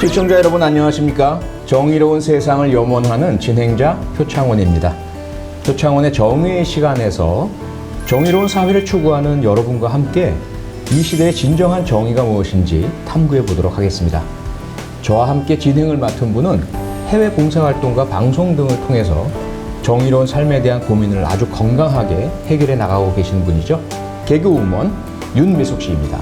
시청자 여러분 안녕하십니까? 정의로운 세상을 염원하는 진행자 표창원입니다. 표창원의 정의의 시간에서 정의로운 사회를 추구하는 여러분과 함께 이 시대의 진정한 정의가 무엇인지 탐구해 보도록 하겠습니다. 저와 함께 진행을 맡은 분은 해외 봉사활동과 방송 등을 통해서 정의로운 삶에 대한 고민을 아주 건강하게 해결해 나가고 계시는 분이죠. 개그우먼 윤미숙 씨입니다.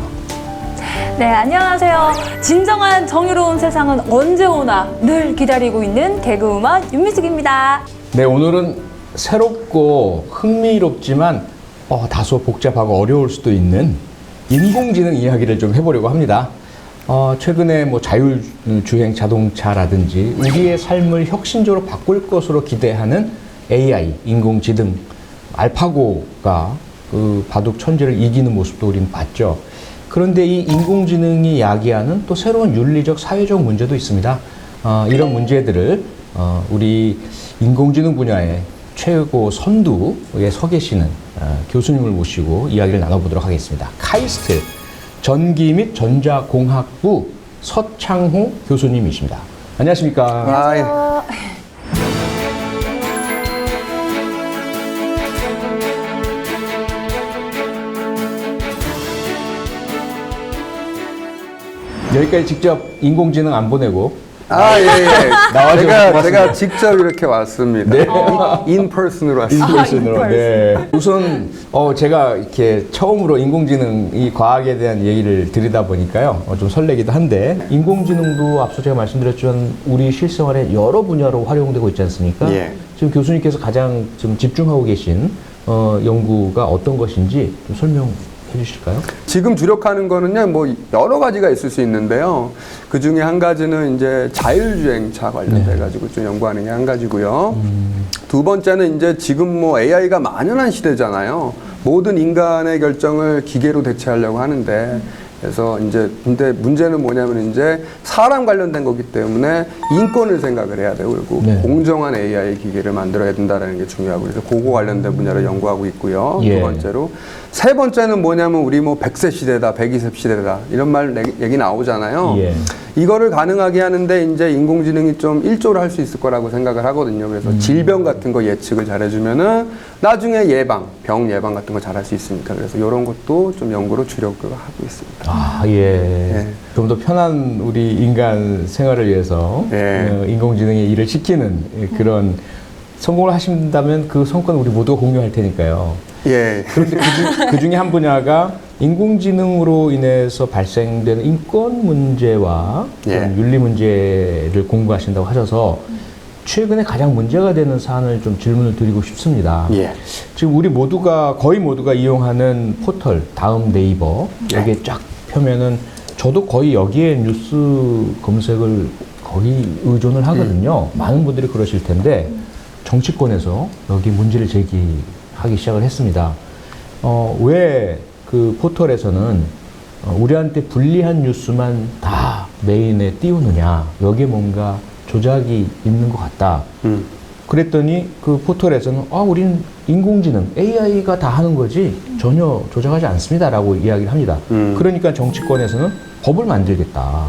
네, 안녕하세요. 진정한 정의로운 세상은 언제 오나 늘 기다리고 있는 개그우먼 윤미숙입니다. 네, 오늘은 새롭고 흥미롭지만 다소 복잡하고 어려울 수도 있는 인공지능 이야기를 좀 해보려고 합니다. 최근에 뭐 자율주행 자동차라든지 우리의 삶을 혁신적으로 바꿀 것으로 기대하는 AI, 인공지능, 알파고가 그 바둑 천지를 이기는 모습도 우리는 봤죠. 그런데 이 인공지능이 야기하는 또 새로운 윤리적, 사회적 문제도 있습니다. 이런 문제들을 우리 인공지능 분야의 최고 선두에 서 계시는 교수님을 모시고 이야기를 나눠보도록 하겠습니다. 카이스트 전기 및 전자공학부 서창호 교수님이십니다. 안녕하십니까? 안녕하세요. 여기까지 직접 인공지능 안 보내고 예. 제가 직접 이렇게 왔습니다. 네. 인퍼슨으로 왔습니다. 인공지능으로. 네. 우선 제가 이렇게 처음으로 인공지능 이 과학에 대한 얘기를 드리다 보니까요, 좀 설레기도 한데 인공지능도 앞서 제가 말씀드렸지만 우리 실생활에 여러 분야로 활용되고 있지 않습니까? 예. 지금 교수님께서 가장 좀 집중하고 계신 연구가 어떤 것인지 좀 설명해 주실까요? 지금 주력하는 거는요, 뭐 여러 가지가 있을 수 있는데요. 그 중에 한 가지는 이제 자율주행차 관련돼 가지고 좀 연구하는 게 한 가지고요. 두 번째는 이제 지금 뭐 AI가 만연한 시대잖아요. 모든 인간의 결정을 기계로 대체하려고 하는데, 그래서 이제 근데 문제는 뭐냐면 이제 사람 관련된 거기 때문에 인권을 생각을 해야 되고, 그리고 공정한 AI 기계를 만들어야 된다는 게 중요하고, 그래서 그거 관련된 분야를 연구하고 있고요. 예. 두 번째로. 세 번째는 뭐냐면 우리 뭐 100세 시대다, 120 시대다 이런 말 얘기 나오잖아요. 예. 이거를 가능하게 하는데 이제 인공지능이 좀 일조를 할 수 있을 거라고 생각을 하거든요. 그래서 질병 같은 거 예측을 잘해주면은 나중에 병 예방 같은 거 잘할 수 있으니까, 그래서 이런 것도 좀 연구로 주력을 하고 있습니다. 예. 좀 더 편한 우리 인간 생활을 위해서 인공지능이 일을 시키는 그런 성공을 하신다면 그 성과는 우리 모두가 공유할 테니까요. 예. 그런데 그 중에 한 분야가 인공지능으로 인해서 발생되는 인권 문제와 윤리 문제를 공부하신다고 하셔서 최근에 가장 문제가 되는 사안을 좀 질문을 드리고 싶습니다. 예. 지금 우리 거의 모두가 이용하는 포털, 다음 네이버, 여기에 쫙 펴면은 저도 거의 여기에 뉴스 검색을 거의 의존을 하거든요. 많은 분들이 그러실 텐데 정치권에서 여기 문제를 제기하기 시작을 했습니다. 왜 그 포털에서는 우리한테 불리한 뉴스만 다 메인에 띄우느냐, 여기에 뭔가 조작이 있는 것 같다. 그랬더니 그 포털에서는 우리는 인공지능, AI가 다 하는 거지 전혀 조작하지 않습니다라고 이야기를 합니다. 그러니까 정치권에서는 법을 만들겠다.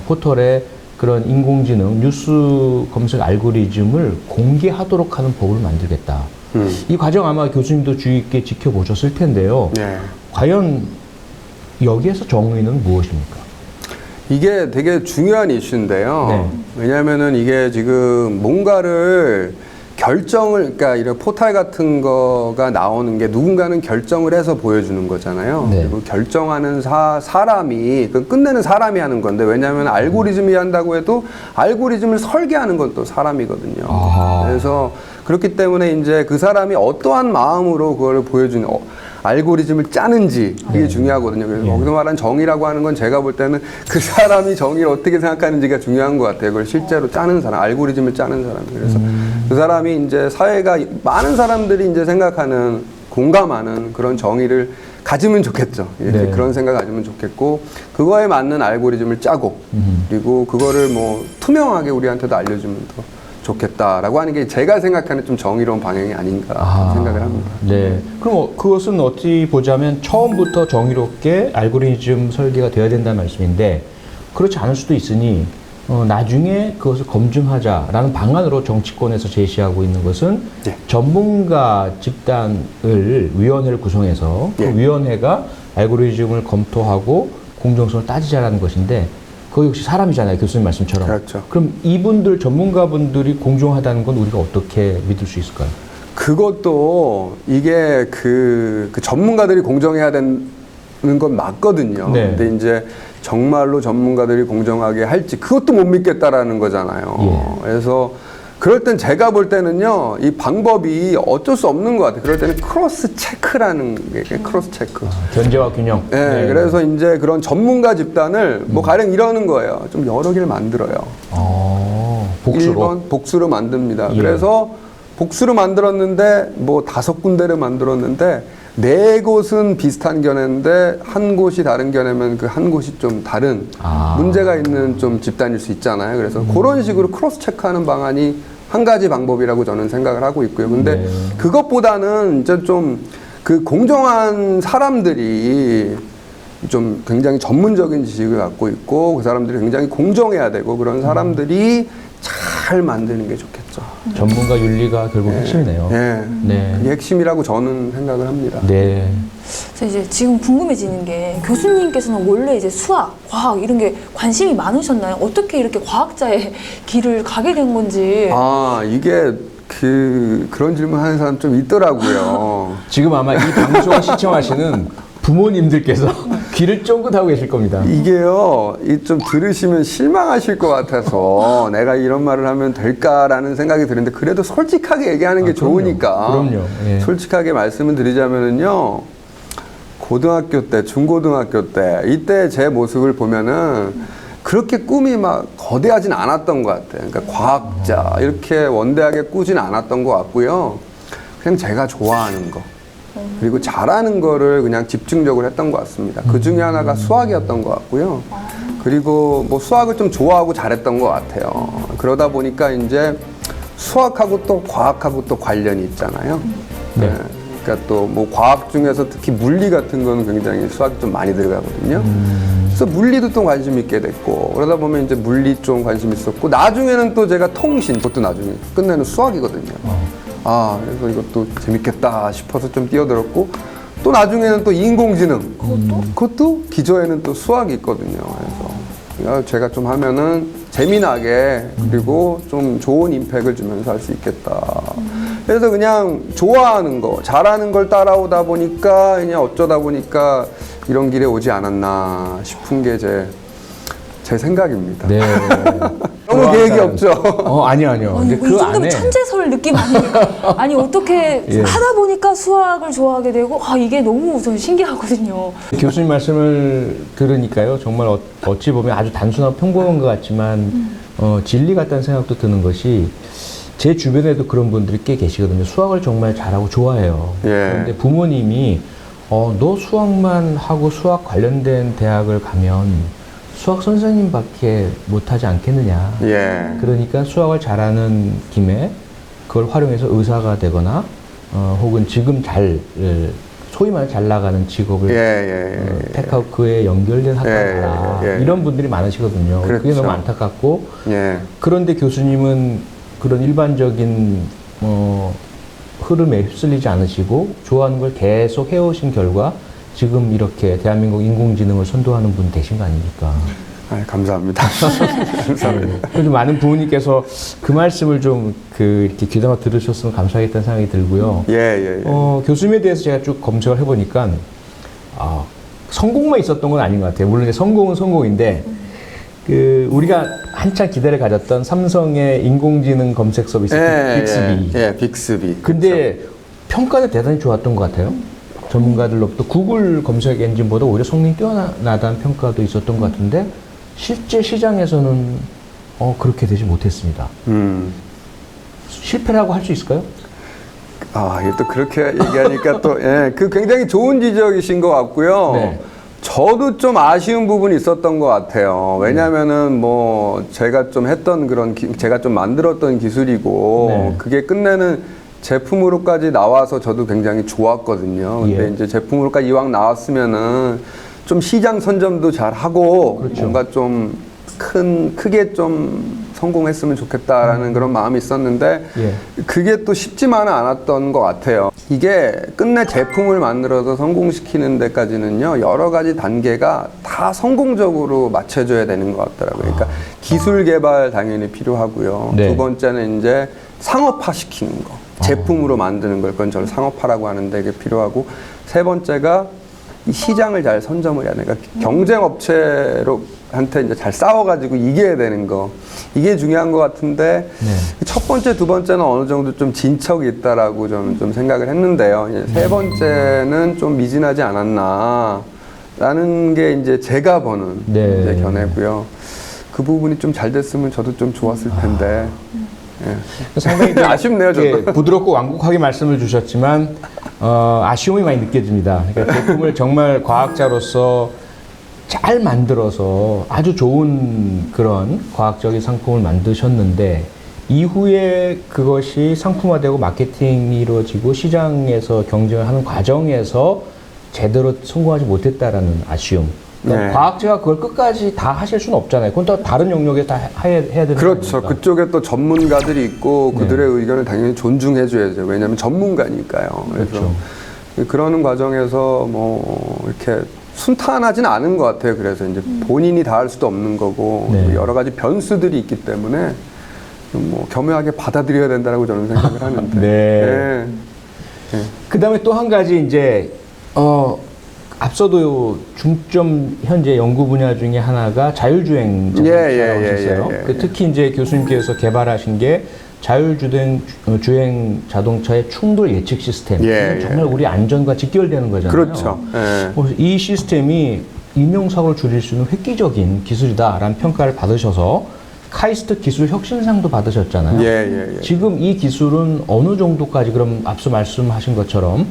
포털에 그런 인공지능 뉴스 검색 알고리즘을 공개하도록 하는 법을 만들겠다. 이 과정 아마 교수님도 주의 있게 지켜보셨을 텐데요. 과연 여기에서 정의는 무엇입니까? 이게 되게 중요한 이슈인데요. 왜냐하면은 이게 지금 뭔가를 그러니까 이런 포탈 같은 거가 나오는 게 누군가는 결정을 해서 보여주는 거잖아요. 그리고 결정하는 사람이, 끝내는 사람이 하는 건데, 왜냐하면 알고리즘이 한다고 해도 알고리즘을 설계하는 건 또 사람이거든요. 그래서 그렇기 때문에 이제 그 사람이 어떠한 마음으로 그걸 보여주는, 알고리즘을 짜는지 그게 중요하거든요. 그래서 거기서 말한 정의라고 하는 건 제가 볼 때는 그 사람이 정의를 어떻게 생각하는지가 중요한 것 같아요. 그걸 실제로 짜는 사람, 알고리즘을 짜는 사람. 그래서 그 사람이 이제 사회가 많은 사람들이 이제 생각하는, 공감하는 그런 정의를 가지면 좋겠죠. 그런 생각 가지면 좋겠고, 그거에 맞는 알고리즘을 짜고, 그리고 그거를 뭐 투명하게 우리한테도 알려주면 더 좋겠다라고 하는 게 제가 생각하는 좀 정의로운 방향이 아닌가 생각을 합니다. 네. 그럼 그것은 어찌 보자면 처음부터 정의롭게 알고리즘 설계가 되어야 된다는 말씀인데, 그렇지 않을 수도 있으니 나중에 그것을 검증하자라는 방안으로 정치권에서 제시하고 있는 것은 예. 전문가 집단을 위원회를 구성해서 그 예. 위원회가 알고리즘을 검토하고 공정성을 따지자라는 것인데 그거 역시 사람이잖아요. 교수님 말씀처럼. 그렇죠. 그럼 이분들 전문가분들이 공정하다는 건 우리가 어떻게 믿을 수 있을까요? 그것도 이게 그 전문가들이 공정해야 되는 건 맞거든요. 네. 근데 이제 정말로 전문가들이 공정하게 할지 그것도 못 믿겠다라는 거잖아요. 예. 그래서 그럴 땐 제가 볼 때는요, 이 방법이 어쩔 수 없는 것 같아요. 그럴 때는 크로스 체크라는 게 크로스 체크. 견제와 균형. 네, 그래서 이제 그런 전문가 집단을 뭐 가령 이러는 거예요. 좀 여러 개를 만들어요. 복수로. 1번 복수로 만듭니다. 예. 그래서 복수로 만들었는데 뭐 5군데를 만들었는데 4곳은 비슷한 견해인데 한 곳이 다른 견해면 그 한 곳이 좀 다른 문제가 있는 좀 집단일 수 있잖아요. 그래서 그런 식으로 크로스 체크하는 방안이 한 가지 방법이라고 저는 생각을 하고 있고요. 근데 네. 그것보다는 이제 좀 그 공정한 사람들이 좀 굉장히 전문적인 지식을 갖고 있고 그 사람들이 굉장히 공정해야 되고 그런 사람들이 잘 만드는 게 좋겠죠. 전문가 윤리가 결국 핵심이네요. 네. 네. 그게 핵심이라고 저는 생각을 합니다. 네. 그래서 이제 지금 궁금해지는 게 교수님께서는 원래 이제 수학, 과학 이런 게 관심이 많으셨나요? 어떻게 이렇게 과학자의 길을 가게 된 건지. 아, 이게 그런 질문 하는 사람 좀 있더라고요. 지금 아마 이 방송을 시청하시는 부모님들께서 귀를 쫑긋하고 계실 겁니다. 이게요, 좀 들으시면 실망하실 것 같아서 내가 이런 말을 하면 될까라는 생각이 드는데 그래도 솔직하게 얘기하는 게 그럼요. 좋으니까. 그럼요. 예. 솔직하게 말씀을 드리자면은요, 고등학교 때, 중고등학교 때, 이때 제 모습을 보면은 그렇게 꿈이 막 거대하진 않았던 것 같아요. 그러니까 과학자, 이렇게 원대하게 꾸진 않았던 것 같고요. 그냥 제가 좋아하는 거. 그리고 잘하는 거를 그냥 집중적으로 했던 것 같습니다. 그 중에 하나가 수학이었던 것 같고요. 그리고 뭐 수학을 좀 좋아하고 잘했던 것 같아요. 그러다 보니까 이제 수학하고 또 과학하고 또 관련이 있잖아요. 네. 그러니까 또 뭐 과학 중에서 특히 물리 같은 거는 굉장히 수학이 좀 많이 들어가거든요. 그래서 물리도 또 관심 있게 됐고 그러다 보면 이제 물리 좀 관심 있었고 나중에는 또 제가 통신, 그것도 나중에 끝내는 수학이거든요. 아, 그래서 이것도 재밌겠다 싶어서 좀 뛰어들었고 또 나중에는 또 인공지능, 그것도 기저에는 또 수학이 있거든요. 그래서 제가 좀 하면은 재미나게 그리고 좀 좋은 임팩을 주면서 할 수 있겠다. 그래서 그냥 좋아하는 거, 잘하는 걸 따라오다 보니까 그냥 어쩌다 보니까 이런 길에 오지 않았나 싶은 게 제 생각입니다. 네. 너무 계획이 없죠? 아니요. 아니, 근데 이 그 정도면 안에 천재설 느낌 아닙니까? 아니 어떻게 예. 하다 보니까 수학을 좋아하게 되고 이게 너무 전 신기하거든요. 교수님 말씀을 들으니까요. 정말 어찌 보면 아주 단순하고 평범한 것 같지만 진리 같다는 생각도 드는 것이 제 주변에도 그런 분들이 꽤 계시거든요. 수학을 정말 잘하고 좋아해요. 예. 그런데 부모님이 너 수학만 하고 수학 관련된 대학을 가면 수학 선생님밖에 못하지 않겠느냐. 예. 그러니까 수학을 잘하는 김에 그걸 활용해서 의사가 되거나 혹은 지금 소위 말해 잘 나가는 직업을 택하고 그에 연결된 학과를 가라. 이런 분들이 많으시거든요. 그렇죠. 그게 너무 안타깝고 예. 그런데 교수님은 그런 일반적인 흐름에 휩쓸리지 않으시고 좋아하는 걸 계속 해오신 결과 지금 이렇게 대한민국 인공지능을 선도하는 분 되신 거 아닙니까? 감사합니다. 감사합니다. 그래도 많은 부모님께서 그 말씀을 좀 이렇게 귀담아 들으셨으면 감사하겠다는 생각이 들고요. 예. 교수님에 대해서 제가 쭉 검색을 해보니까 성공만 있었던 건 아닌 것 같아요. 물론 성공은 성공인데 우리가 한참 기대를 가졌던 삼성의 인공지능 검색 서비스 빅스비. 빅스비. 근데 평가는 대단히 좋았던 것 같아요. 전문가들로부터 구글 검색 엔진보다 오히려 성능이 뛰어나다는 평가도 있었던 것 같은데 실제 시장에서는 그렇게 되지 못했습니다. 실패라고 할 수 있을까요? 이게 또 그렇게 얘기하니까 또 굉장히 좋은 지적이신 것 같고요. 네. 저도 좀 아쉬운 부분이 있었던 것 같아요. 왜냐면은 제가 좀 제가 좀 만들었던 기술이고 네. 그게 끝내는 제품으로까지 나와서 저도 굉장히 좋았거든요. 근데 이제 제품으로까지 이왕 나왔으면은 좀 시장 선점도 잘 하고 그렇죠. 뭔가 좀 크게 좀 성공했으면 좋겠다라는 그런 마음이 있었는데 예. 그게 또 쉽지만은 않았던 것 같아요. 이게 끝내 제품을 만들어서 성공시키는 데까지는요, 여러 가지 단계가 다 성공적으로 맞춰져야 되는 것 같더라고요. 그러니까 기술 개발 당연히 필요하고요. 네. 두 번째는 이제 상업화 시키는 거. 제품으로 만드는 걸, 그건 저는 상업화라고 하는데 이게 필요하고, 세 번째가 이 시장을 잘 선점을 해야 돼요. 그러니까 경쟁 업체로한테 이제 잘 싸워가지고 이겨야 되는 거. 이게 중요한 것 같은데, 네. 첫 번째, 두 번째는 어느 정도 좀 진척이 있다라고 저는 좀 생각을 했는데요. 이제 세 번째는 좀 미진하지 않았나. 라는 게 이제 제가 보는 네. 이제 견해고요. 그 부분이 좀 잘 됐으면 저도 좀 좋았을 텐데. 예. 상당히 좀 아쉽네요, 저도. 예, 부드럽고 완곡하게 말씀을 주셨지만 아쉬움이 많이 느껴집니다. 그러니까 제품을 정말 과학자로서 잘 만들어서 아주 좋은 그런 과학적인 상품을 만드셨는데 이후에 그것이 상품화되고 마케팅이 이루어지고 시장에서 경쟁을 하는 과정에서 제대로 성공하지 못했다라는 아쉬움. 그러니까 네. 과학자가 그걸 끝까지 다 하실 수는 없잖아요. 그건 또 다른 영역에 다 해야 되는 그렇죠. 거니까. 그쪽에 또 전문가들이 있고 네. 그들의 의견을 당연히 존중해줘야죠. 왜냐하면 전문가니까요. 그래서 그렇죠. 그러는 과정에서 뭐 이렇게 순탄하지는 않은 것 같아요. 그래서 이제 본인이 다 할 수도 없는 거고 네. 여러 가지 변수들이 있기 때문에 뭐 겸허하게 받아들여야 된다라고 저는 생각을 하는데. 네. 네. 그 다음에 또 한 가지 이제, 앞서도 중점 현재 연구 분야 중에 하나가 자율주행 자동차라고 하셨어요. 예. 그 특히 이제 교수님께서 개발하신 게 주행 자동차의 충돌 예측 시스템. 예, 정말 우리 안전과 직결되는 거잖아요. 그렇죠. 예. 그래서 이 시스템이 인명사고를 줄일 수 있는 획기적인 기술이다라는 평가를 받으셔서 카이스트 기술 혁신상도 받으셨잖아요. 예. 지금 이 기술은 어느 정도까지 그럼 앞서 말씀하신 것처럼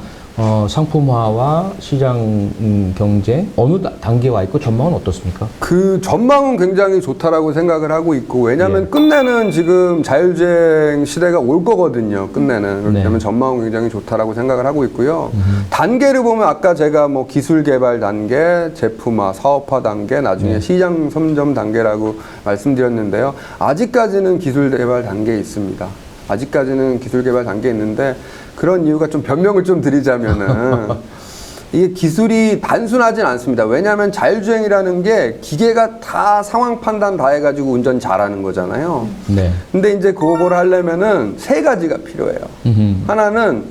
상품화와 시장 경쟁 어느 단계에 와 있고 전망은 어떻습니까? 그 전망은 굉장히 좋다라고 생각을 하고 있고, 왜냐하면 예. 끝내는 지금 자율주행 시대가 올 거거든요. 끝내는. 그렇기 네. 때문에 전망은 굉장히 좋다라고 생각을 하고 있고요. 단계를 보면 아까 제가 뭐 기술 개발 단계, 제품화, 사업화 단계, 나중에 네. 시장 선점 단계라고 말씀드렸는데요. 아직까지는 기술 개발 단계에 있습니다. 아직까지는 기술 개발 단계에 있는데, 그런 이유가 좀 변명을 좀 드리자면은 이게 기술이 단순하진 않습니다. 왜냐하면 자율주행이라는 게 기계가 다 상황 판단 다 해가지고 운전 잘하는 거잖아요. 네. 근데 이제 그걸 하려면은 세 가지가 필요해요. 하나는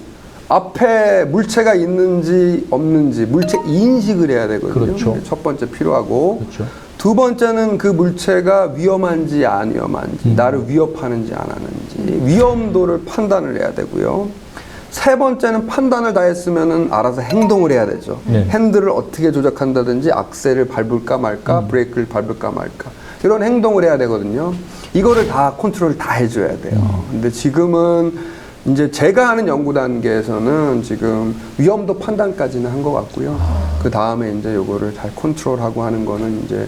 앞에 물체가 있는지 없는지 물체 인식을 해야 되거든요. 그렇죠. 첫 번째 필요하고, 그렇죠. 두 번째는 그 물체가 위험한지 안 위험한지, 나를 위협하는지 안 하는지 위험도를 판단을 해야 되고요. 세 번째는 판단을 다 했으면은 알아서 행동을 해야 되죠. 네. 핸들을 어떻게 조작한다든지 악셀을 밟을까 말까, 브레이크를 밟을까 말까, 이런 행동을 해야 되거든요. 이거를 다 컨트롤을 다 해줘야 돼요. 근데 지금은 이제 제가 하는 연구 단계에서는 지금 위험도 판단까지는 한 것 같고요. 그 다음에 이제 요거를 잘 컨트롤하고 하는 거는 이제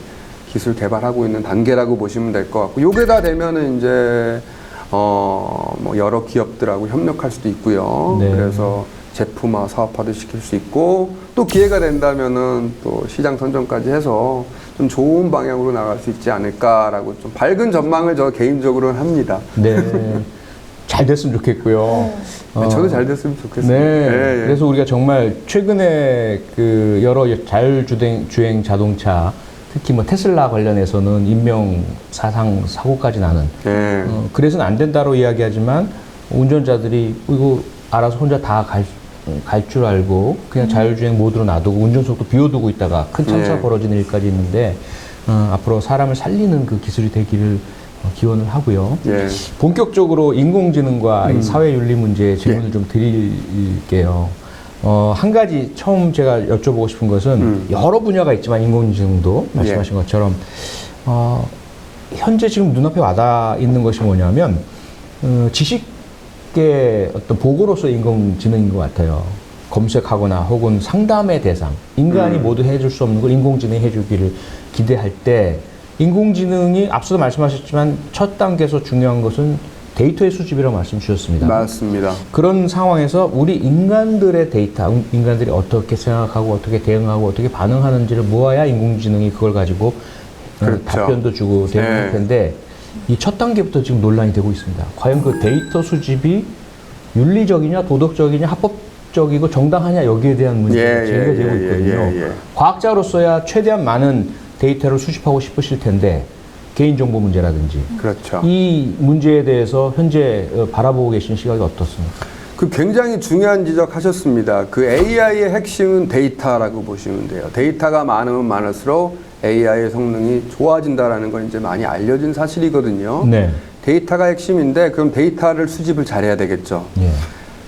기술 개발하고 있는 단계라고 보시면 될 것 같고, 요게 다 되면은 이제 뭐 여러 기업들하고 협력할 수도 있고요. 네. 그래서 제품화, 사업화도 시킬 수 있고, 또 기회가 된다면은 또 시장 선점까지 해서 좀 좋은 방향으로 나갈 수 있지 않을까라고 좀 밝은 전망을 저 개인적으로는 합니다. 네. 잘 됐으면 좋겠고요. 네, 저도 잘 됐으면 좋겠습니다. 네. 예, 예. 그래서 우리가 정말 최근에 그 여러 자율주행 자동차 특히 뭐 테슬라 관련해서는 인명 사고까지 나는 예. 그래서는 안 된다로 이야기하지만 운전자들이 이거 알아서 혼자 다 갈 줄 알고 그냥 자율주행 모드로 놔두고 운전석도 비워두고 있다가 큰 참사가 네. 벌어지는 일까지 있는데 앞으로 사람을 살리는 그 기술이 되기를 기원을 하고요. 예. 본격적으로 인공지능과 이 사회윤리 문제에 질문을 좀 드릴게요. 한 가지 처음 제가 여쭤보고 싶은 것은 여러 분야가 있지만 인공지능도 말씀하신 것처럼 현재 지금 눈앞에 와닿아 있는 것이 뭐냐면 지식의 어떤 보고로서 인공지능인 것 같아요. 검색하거나 혹은 상담의 대상, 인간이 모두 해줄 수 없는 걸 인공지능이 해주기를 기대할 때 인공지능이 앞서도 말씀하셨지만 첫 단계에서 중요한 것은 데이터의 수집이라고 말씀 주셨습니다. 맞습니다. 그런 상황에서 우리 인간들의 데이터, 인간들이 어떻게 생각하고 어떻게 대응하고 어떻게 반응하는지를 모아야 인공지능이 그걸 가지고 그렇죠. 답변도 주고 되는 네. 형태인데 이 첫 단계부터 지금 논란이 되고 있습니다. 과연 그 데이터 수집이 윤리적이냐 도덕적이냐 합법적이고 정당하냐 여기에 대한 문제가 제기가 되고 있거든요. 과학자로서야 최대한 많은 데이터를 수집하고 싶으실 텐데 개인정보 문제라든지 그렇죠. 이 문제에 대해서 현재 바라보고 계신 시각이 어떻습니까? 그 굉장히 중요한 지적하셨습니다. 그 AI의 핵심은 데이터라고 보시면 돼요. 데이터가 많으면 많을수록 AI의 성능이 좋아진다라는 건 이제 많이 알려진 사실이거든요. 네. 데이터가 핵심인데 그럼 데이터를 수집을 잘해야 되겠죠. 예.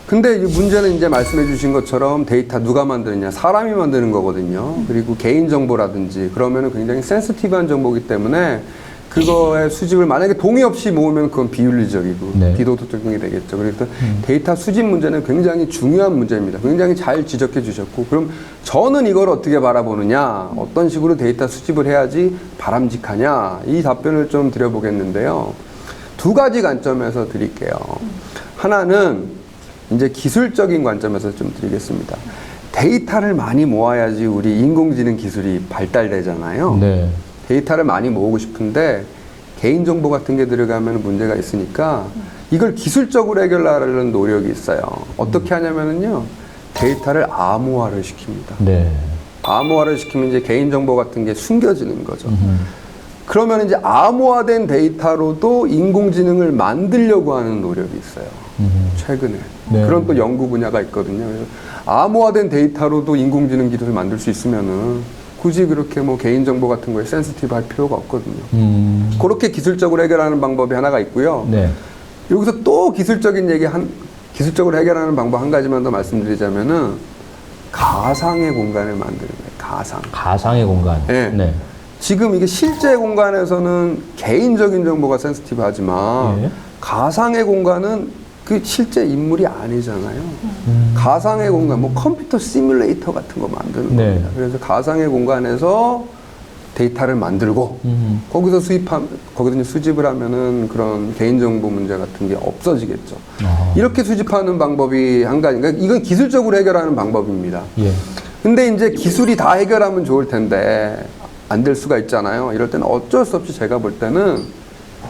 근데 이 문제는 이제 말씀해 주신 것처럼 데이터 누가 만드느냐? 사람이 만드는 거거든요. 그리고 개인정보라든지 그러면은 굉장히 센시티브한 정보이기 때문에 그거의 수집을 만약에 동의 없이 모으면 그건 비윤리적이고 네. 비도덕적인 게 되겠죠. 그래서 데이터 수집 문제는 굉장히 중요한 문제입니다. 굉장히 잘 지적해 주셨고 그럼 저는 이걸 어떻게 바라보느냐? 어떤 식으로 데이터 수집을 해야지 바람직하냐? 이 답변을 좀 드려보겠는데요. 두 가지 관점에서 드릴게요. 하나는 이제 기술적인 관점에서 좀 드리겠습니다. 데이터를 많이 모아야지 우리 인공지능 기술이 발달되잖아요. 네. 데이터를 많이 모으고 싶은데 개인정보 같은 게 들어가면 문제가 있으니까 이걸 기술적으로 해결하려는 노력이 있어요. 어떻게 하냐면요. 데이터를 암호화를 시킵니다. 네. 암호화를 시키면 이제 개인정보 같은 게 숨겨지는 거죠. 그러면 이제 암호화된 데이터로도 인공지능을 만들려고 하는 노력이 있어요. 최근에. 네. 그런 또 연구 분야가 있거든요. 그래서 암호화된 데이터로도 인공지능 기술을 만들 수 있으면은 굳이 그렇게 뭐 개인정보 같은 거에 센시티브 할 필요가 없거든요. 그렇게 기술적으로 해결하는 방법이 하나가 있고요. 네. 여기서 또 기술적으로 해결하는 방법 한 가지만 더 말씀드리자면은 가상의 공간을 만드는 거예요. 가상의 공간. 네. 네. 지금 이게 실제 공간에서는 개인적인 정보가 센시티브 하지만 예. 가상의 공간은 그 실제 인물이 아니잖아요. 가상의 공간, 뭐 컴퓨터 시뮬레이터 같은 거 만드는 네. 겁니다. 그래서 가상의 공간에서 데이터를 만들고 거기서 거기서 수집을 하면은 그런 개인정보 문제 같은 게 없어지겠죠. 이렇게 수집하는 방법이 한 가지. 그러니까 이건 기술적으로 해결하는 방법입니다. 예. 근데 이제 기술이 다 해결하면 좋을 텐데 안 될 수가 있잖아요. 이럴 때는 어쩔 수 없이 제가 볼 때는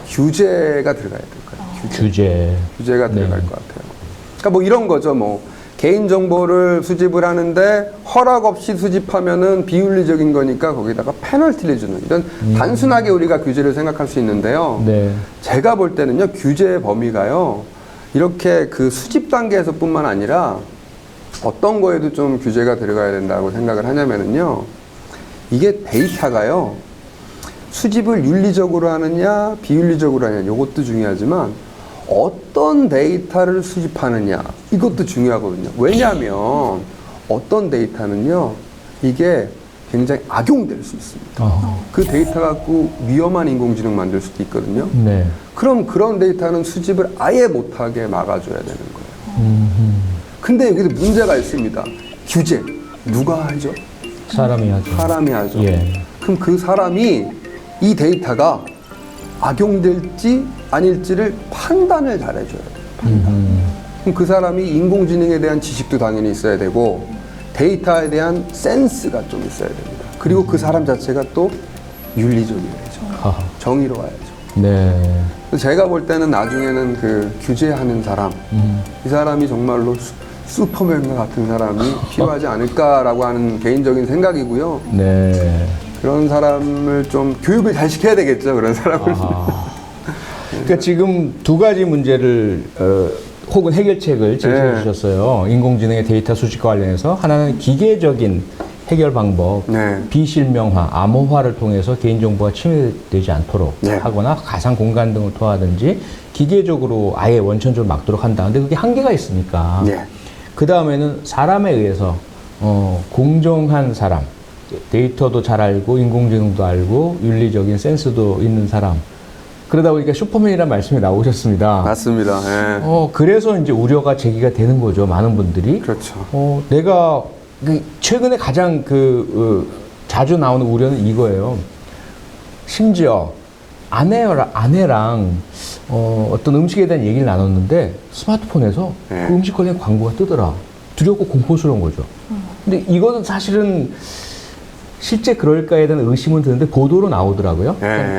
규제가 들어가야 될 거예요. 규제가 네. 들어갈 것 같아요. 그러니까 뭐 이런 거죠. 뭐 개인 정보를 수집을 하는데 허락 없이 수집하면은 비윤리적인 거니까 거기다가 페널티를 주는 이런 단순하게 우리가 규제를 생각할 수 있는데요. 네. 제가 볼 때는요. 규제의 범위가요. 이렇게 그 수집 단계에서뿐만 아니라 어떤 거에도 좀 규제가 들어가야 된다고 생각을 하냐면은요. 이게 데이터가요. 수집을 윤리적으로 하느냐 비윤리적으로 하느냐 이것도 중요하지만 어떤 데이터를 수집하느냐 이것도 중요하거든요. 왜냐하면 어떤 데이터는요. 이게 굉장히 악용될 수 있습니다. 그 데이터 갖고 위험한 인공지능 만들 수도 있거든요. 네. 그럼 그런 데이터는 수집을 아예 못하게 막아줘야 되는 거예요. 근데 여기서 문제가 있습니다. 규제. 누가 하죠? 사람이 하죠. 사람이 하죠. 예. 그럼 그 사람이 이 데이터가 악용될지 아닐지를 판단을 잘해줘야 돼요. 그럼 그 사람이 인공지능에 대한 지식도 당연히 있어야 되고 데이터에 대한 센스가 좀 있어야 됩니다. 그리고 그 사람 자체가 또 윤리적이어야죠. 정의로워야죠. 네. 그래서 제가 볼 때는 나중에는 그 규제하는 사람, 이 사람이 정말로 슈퍼맨 같은 사람이 필요하지 않을까라고 하는 개인적인 생각이고요. 네. 그런 사람을 좀 교육을 잘 시켜야 되겠죠. 그런 사람을. 그러니까 지금 두 가지 문제를 혹은 해결책을 제시해 주셨어요. 인공지능의 데이터 수집과 관련해서 하나는 기계적인 해결 방법, 네. 비실명화, 암호화를 통해서 개인정보가 침해되지 않도록 네. 하거나 가상 공간 등을 통하든지 기계적으로 아예 원천적으로 막도록 한다. 근데 그게 한계가 있으니까. 네. 그 다음에는 사람에 의해서 공정한 사람, 데이터도 잘 알고 인공지능도 알고 윤리적인 센스도 있는 사람. 그러다 보니까 슈퍼맨이라는 말씀이 나오셨습니다. 맞습니다. 예. 그래서 이제 우려가 제기가 되는 거죠. 많은 분들이. 그렇죠. 내가 최근에 가장 자주 나오는 우려는 이거예요. 심지어 아내랑 어떤 음식에 대한 얘기를 나눴는데 스마트폰에서 네. 그 음식 관련 광고가 뜨더라. 두렵고 공포스러운 거죠. 근데 이거는 사실은 실제 그럴까에 대한 의심은 드는데 보도로 나오더라고요.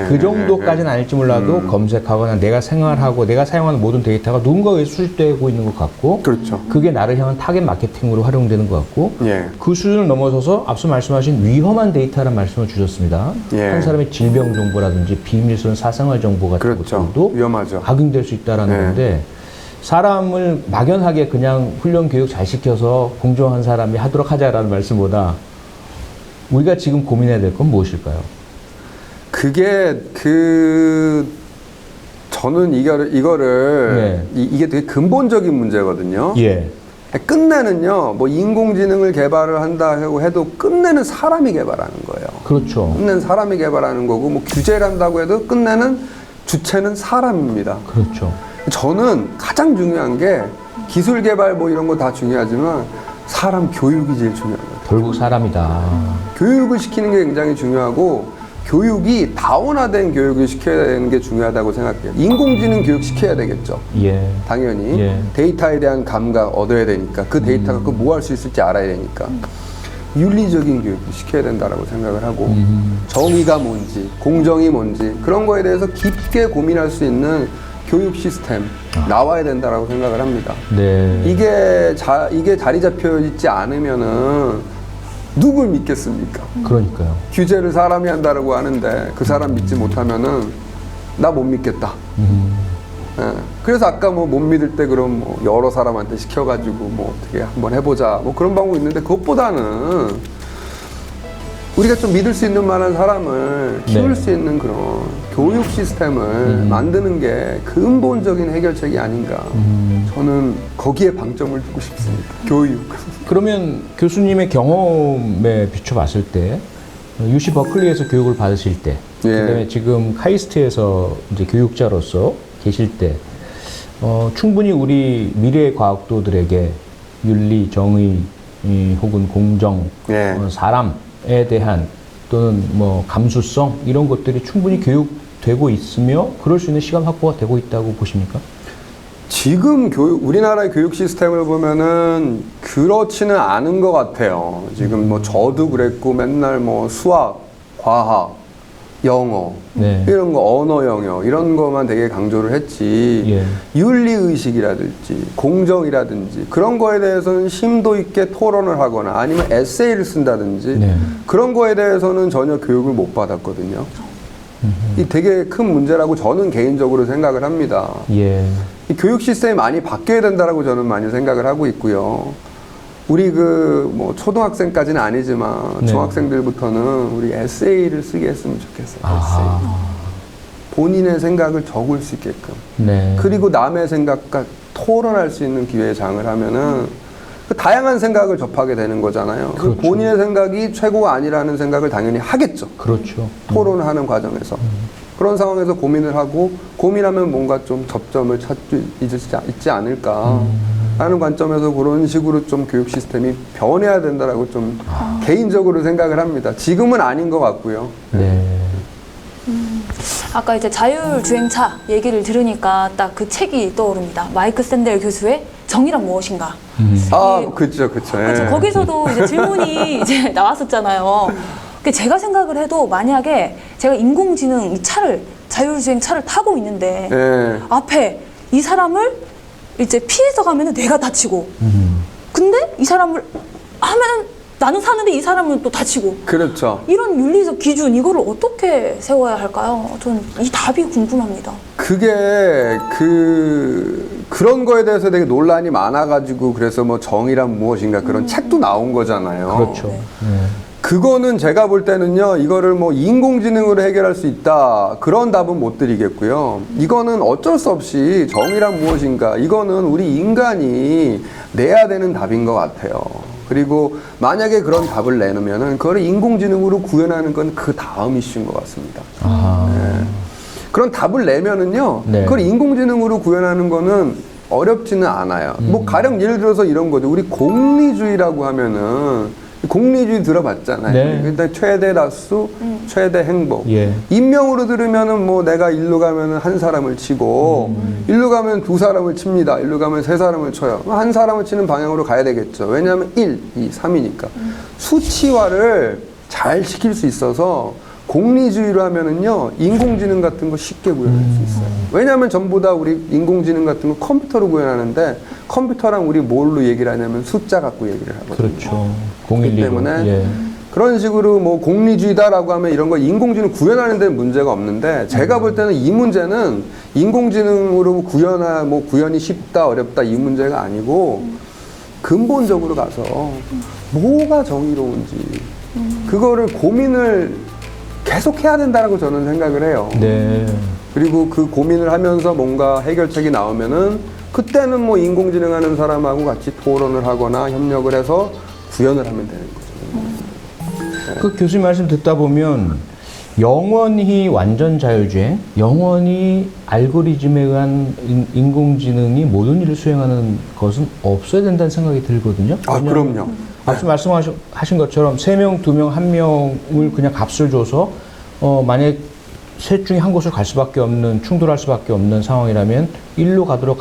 그 정도까지는 아닐지 몰라도 검색하거나 내가 생활하고 내가 사용하는 모든 데이터가 누군가에 수집되고 있는 것 같고 그렇죠. 그게 나를 향한 타겟 마케팅으로 활용되는 것 같고 예. 그 수준을 넘어서서 앞서 말씀하신 위험한 데이터라는 말씀을 주셨습니다. 예. 한 사람의 질병 정보라든지 비밀스러운 사생활 정보 같은 그렇죠. 것들도 위험하죠. 악용될 수 있다는 예. 건데 사람을 막연하게 그냥 훈련 교육 잘 시켜서 공정한 사람이 하도록 하자라는 말씀보다 우리가 지금 고민해야 될 건 무엇일까요? 그게 저는 이거를 이게 되게 근본적인 문제거든요. 예. 끝내는요, 뭐 인공지능을 개발을 한다 해도 끝내는 사람이 개발하는 거예요. 그렇죠. 끝내는 사람이 개발하는 거고, 뭐 규제를 한다고 해도 끝내는 주체는 사람입니다. 그렇죠. 저는 가장 중요한 게 기술 개발 뭐 이런 거 다 중요하지만 사람 교육이 제일 중요합니다. 결국 사람이다. 교육을 시키는 게 굉장히 중요하고 교육이 다원화된 교육을 시켜야 되는 게 중요하다고 생각해요. 인공지능 교육 시켜야 되겠죠. 예. 당연히 예. 데이터에 대한 감각 얻어야 되니까 그 데이터 갖고 뭐 할 수 있을지 알아야 되니까 윤리적인 교육을 시켜야 된다라고 생각을 하고 정의가 뭔지 공정이 뭔지 그런 거에 대해서 깊게 고민할 수 있는 교육 시스템 나와야 된다라고 생각을 합니다. 네. 이게 자리 잡혀 있지 않으면은 누굴 믿겠습니까? 그러니까요. 규제를 사람이 한다라고 하는데 그 사람 믿지 못하면은 나 못 믿겠다. 예. 그래서 아까 뭐 못 믿을 때 그럼 뭐 여러 사람한테 시켜가지고 뭐 어떻게 한번 해보자 뭐 그런 방법이 있는데 그것보다는 우리가 좀 믿을 수 있는 만한 사람을 키울 네. 수 있는 그런 교육 시스템을 만드는 게 근본적인 해결책이 아닌가. 저는 거기에 방점을 두고 싶습니다. 교육. 그러면 교수님의 경험에 비춰봤을 때 UC 버클리에서 교육을 받으실 때, 예. 그다음에 지금 카이스트에서 이제 교육자로서 계실 때, 충분히 우리 미래 과학도들에게 윤리, 정의, 혹은 공정, 예. 사람에 대한 또는 뭐 감수성 이런 것들이 충분히 교육되고 있으며 그럴 수 있는 시간 확보가 되고 있다고 보십니까? 지금 우리나라의 교육 시스템을 보면은 그렇지는 않은 것 같아요. 지금 뭐 저도 그랬고 맨날 뭐 수학, 과학, 영어, 네. 이런 거 언어 영역 이런 거만 되게 강조를 했지. 예. 윤리 의식이라든지 공정이라든지 그런 거에 대해서는 심도 있게 토론을 하거나 아니면 에세이를 쓴다든지 네. 그런 거에 대해서는 전혀 교육을 못 받았거든요. 이 되게 큰 문제라고 저는 개인적으로 생각을 합니다. 예. 이 교육 시스템이 많이 바뀌어야 된다라고 저는 많이 생각을 하고 있고요. 우리 뭐 초등학생까지는 아니지만 네. 중학생들부터는 우리 에세이를 쓰게 했으면 좋겠어요. 아하. 에세이. 본인의 생각을 적을 수 있게끔. 네. 그리고 남의 생각과 토론할 수 있는 기회의 장을 하면은 그 다양한 생각을 접하게 되는 거잖아요. 그렇죠. 본인의 생각이 최고가 아니라는 생각을 당연히 하겠죠. 그렇죠. 토론을 하는 과정에서. 그런 상황에서 고민을 하고 고민하면 뭔가 좀 접점을 찾을 수 있지 않을까 하는 관점에서 그런 식으로 좀 교육 시스템이 변해야 된다라고 좀 개인적으로 생각을 합니다. 지금은 아닌 것 같고요. 네. 아까 이제 자율주행차 얘기를 들으니까 딱 그 책이 떠오릅니다. 마이크 샌델 교수의 정의란 무엇인가. 그렇죠. 그렇죠. 예. 거기서도 이제 질문이 이제 나왔었잖아요. 그 제가 생각을 해도 만약에 제가 인공지능 이 차를 자율주행 차를 타고 있는데 예. 앞에 이 사람을 이제 피해서 가면은 내가 다치고 근데 이 사람을 하면 나는 사는데 이 사람은 또 다치고 그렇죠. 이런 윤리적 기준 이거를 어떻게 세워야 할까요? 전 이 답이 궁금합니다. 그게 그런 거에 대해서 되게 논란이 많아가지고 그래서 뭐 정의란 무엇인가 그런 책도 나온 거잖아요. 그렇죠. 네. 네. 그거는 제가 볼 때는요, 이거를 뭐 인공지능으로 해결할 수 있다. 그런 답은 못 드리겠고요. 이거는 어쩔 수 없이 정의란 무엇인가. 이거는 우리 인간이 내야 되는 답인 것 같아요. 그리고 만약에 그런 답을 내놓으면은 그걸 인공지능으로 구현하는 건 그 다음 이슈인 것 같습니다. 네. 그런 답을 내면은요, 네. 그걸 인공지능으로 구현하는 거는 어렵지는 않아요. 뭐 가령 예를 들어서 이런 거죠. 우리 공리주의라고 하면은 공리주의 들어봤잖아요. 네. 일단 최대 다수, 최대 행복. 예. 인명으로 들으면은 뭐 내가 일로 가면은 한 사람을 치고, 일로 가면 두 사람을 칩니다. 일로 가면 세 사람을 쳐요. 한 사람을 치는 방향으로 가야 되겠죠. 왜냐하면 1, 2, 3이니까. 수치화를 잘 시킬 수 있어서 공리주의로 하면은요 인공지능 같은 거 쉽게 구현할 수 있어요. 왜냐하면 전부 다 우리 인공지능 같은 거 컴퓨터로 구현하는데 컴퓨터랑 우리 뭘로 얘기를 하냐면 숫자 갖고 얘기를 하거든요. 그렇죠. 그렇기 012. 때문에 예. 그런 식으로 뭐 공리주의다라고 하면 이런 거 인공지능 구현하는 데는 문제가 없는데 제가 볼 때는 이 문제는 인공지능으로 구현이 쉽다 어렵다 이 문제가 아니고 근본적으로 가서 뭐가 정의로운지 그거를 고민을 계속 해야 된다고 저는 생각을 해요. 네. 그리고 그 고민을 하면서 뭔가 해결책이 나오면은 그때는 뭐 인공지능 하는 사람하고 같이 토론을 하거나 협력을 해서 구현을 하면 되는 거죠. 그 교수님 말씀 듣다 보면 영원히 완전 자율주행, 영원히 알고리즘에 의한 인공지능이 모든 일을 수행하는 것은 없어야 된다는 생각이 들거든요. 아, 그럼요. 앞서 말씀하신 것처럼 3명, 2명, 1명을 그냥 값을 줘서 만약 셋 중에 한 곳을 갈 수밖에 없는, 충돌할 수밖에 없는 상황이라면 일로 가도록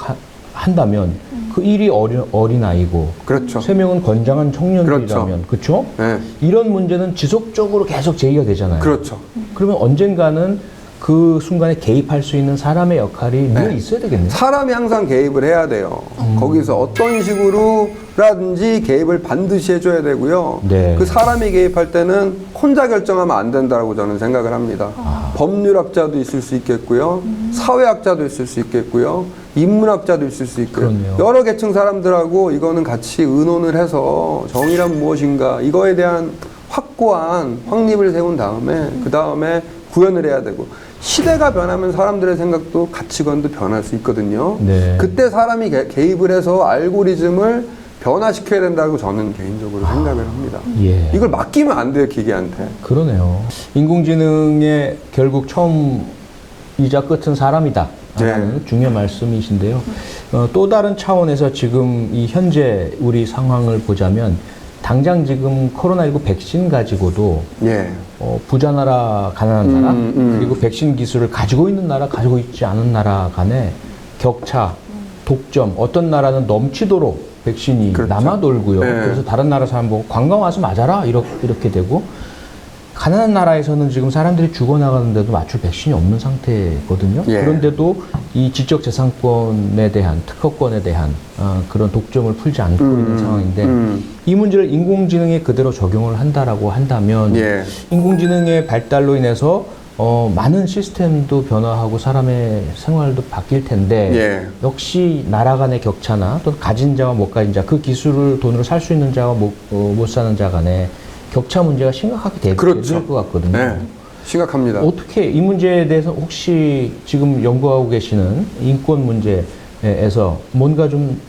한다면 그 일이 어린아이고 그렇죠. 3명은 건장한 청년들이라면 그렇죠? 네. 이런 문제는 지속적으로 계속 제기가 되잖아요. 그렇죠. 그러면 언젠가는 그 순간에 개입할 수 있는 사람의 역할이 늘 있어야 되겠네요. 사람이 항상 개입을 해야 돼요. 거기서 어떤 식으로라든지 개입을 반드시 해줘야 되고요. 네. 그 사람이 개입할 때는 혼자 결정하면 안 된다고 저는 생각을 합니다. 법률학자도 있을 수 있겠고요. 사회학자도 있을 수 있겠고요. 인문학자도 있을 수 있고요. 그렇네요. 여러 계층 사람들하고 이거는 같이 의논을 해서 정의란 무엇인가 이거에 대한 확고한 확립을 세운 다음에 그 다음에 구현을 해야 되고 시대가 변하면 사람들의 생각도 가치관도 변할 수 있거든요. 네. 그때 사람이 개입을 해서 알고리즘을 변화시켜야 된다고 저는 개인적으로 생각을 합니다. 예. 이걸 맡기면 안 돼요, 기계한테. 그러네요. 인공지능의 결국 처음이자 끝은 사람이다. 라는 네. 중요한 말씀이신데요. 또 다른 차원에서 지금 이 현재 우리 상황을 보자면 당장 지금 코로나19 백신 가지고도 예. 부자 나라, 가난한 나라, 그리고 백신 기술을 가지고 있는 나라, 가지고 있지 않은 나라 간의 격차, 독점, 어떤 나라는 넘치도록 백신이 그렇죠. 남아돌고요. 네. 그래서 다른 나라 사람 보고 관광 와서 맞아라 이렇게 되고 가난한 나라에서는 지금 사람들이 죽어나가는데도 맞출 백신이 없는 상태거든요. 예. 그런데도 이 지적재산권에 대한 특허권에 대한 그런 독점을 풀지 않고 있는 상황인데 이 문제를 인공지능에 그대로 적용을 한다라고 한다면 예. 인공지능의 발달로 인해서 많은 시스템도 변화하고 사람의 생활도 바뀔 텐데 예. 역시 나라 간의 격차나 또 가진 자와 못 가진 자, 그 기술을 돈으로 살 수 있는 자와 못 사는 자 간의 격차 문제가 심각하게 될 그렇죠. 것 같거든요. 네. 심각합니다. 어떻게 이 문제에 대해서 혹시 지금 연구하고 계시는 인권 문제에서 뭔가 좀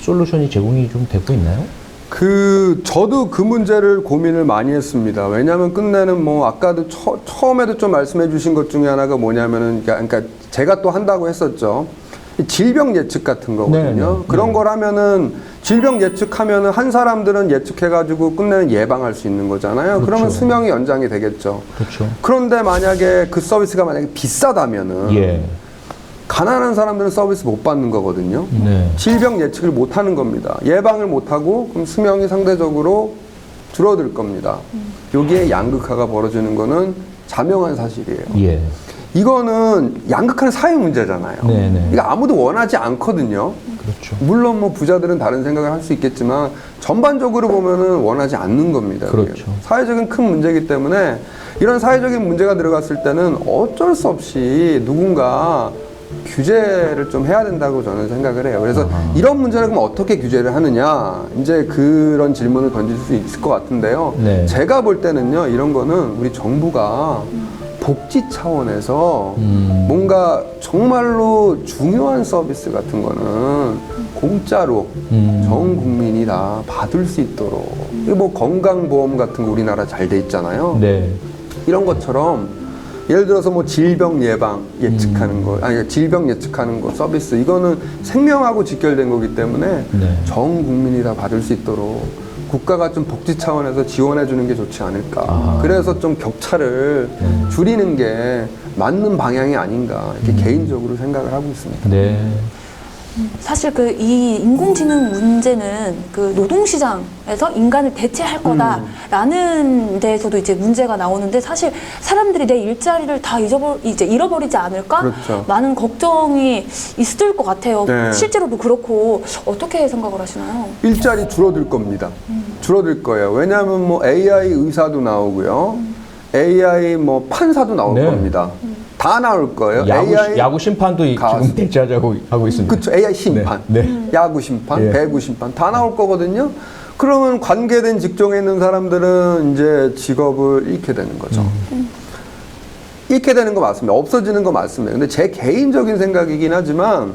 솔루션이 제공이 좀 되고 있나요? 저도 그 문제를 고민을 많이 했습니다. 왜냐하면 끝내는 뭐 아까도 처음에도 좀 말씀해 주신 것 중에 하나가 뭐냐면은 그러니까 제가 또 한다고 했었죠. 질병 예측 같은 거거든요. 네. 그런 걸 하면은 질병 예측하면은 한 사람들은 예측해가지고 끝내는 예방할 수 있는 거잖아요. 그렇죠. 그러면 수명이 연장이 되겠죠. 그렇죠. 그런데 만약에 그 서비스가 만약에 비싸다면은 예. 가난한 사람들은 서비스 못 받는 거거든요. 네. 질병 예측을 못 하는 겁니다. 예방을 못 하고 그럼 수명이 상대적으로 줄어들 겁니다. 여기에 양극화가 벌어지는 거는 자명한 사실이에요. 예. 이거는 양극화는 사회 문제잖아요. 네네. 이거 아무도 원하지 않거든요. 그렇죠. 물론 뭐 부자들은 다른 생각을 할 수 있겠지만 전반적으로 보면은 원하지 않는 겁니다. 그게. 그렇죠. 사회적인 큰 문제이기 때문에 이런 사회적인 문제가 들어갔을 때는 어쩔 수 없이 누군가 규제를 좀 해야 된다고 저는 생각을 해요. 그래서 이런 문제를 그럼 어떻게 규제를 하느냐 이제 그런 질문을 던질 수 있을 것 같은데요. 네. 제가 볼 때는요 이런 거는 우리 정부가 복지 차원에서 뭔가 정말로 중요한 서비스 같은 거는 공짜로 전 국민이 다 받을 수 있도록 이거 뭐 건강보험 같은 거 우리나라 잘 돼 있잖아요. 네. 이런 것처럼 예를 들어서 뭐 질병 예방 예측하는 거, 아니 질병 예측하는 거 서비스 이거는 생명하고 직결된 거기 때문에 네. 전 국민이 다 받을 수 있도록 국가가 좀 복지 차원에서 지원해 주는 게 좋지 않을까. 그래서 좀 격차를 줄이는 게 맞는 방향이 아닌가 이렇게 개인적으로 생각을 하고 있습니다. 네. 사실 이 인공지능 문제는 노동시장에서 인간을 대체할 거다라는 데에서도 이제 문제가 나오는데 사실 사람들이 내 일자리를 다 잃어버리지 않을까? 그렇죠. 많은 걱정이 있을 것 같아요. 네. 실제로도 그렇고 어떻게 생각을 하시나요? 일자리 줄어들 겁니다. 줄어들 거예요. 왜냐하면 뭐 AI 의사도 나오고요. AI 뭐 판사도 나올 네. 겁니다. 다 나올 거예요. 야구 심판도 지금 대체하자고 하고 있습니다. 그렇죠. AI 심판, 네. 야구 심판, 예. 배구 심판 다 나올 거거든요. 그러면 관계된 직종에 있는 사람들은 이제 직업을 잃게 되는 거죠. 잃게 되는 거 맞습니다. 없어지는 거 맞습니다. 근데 제 개인적인 생각이긴 하지만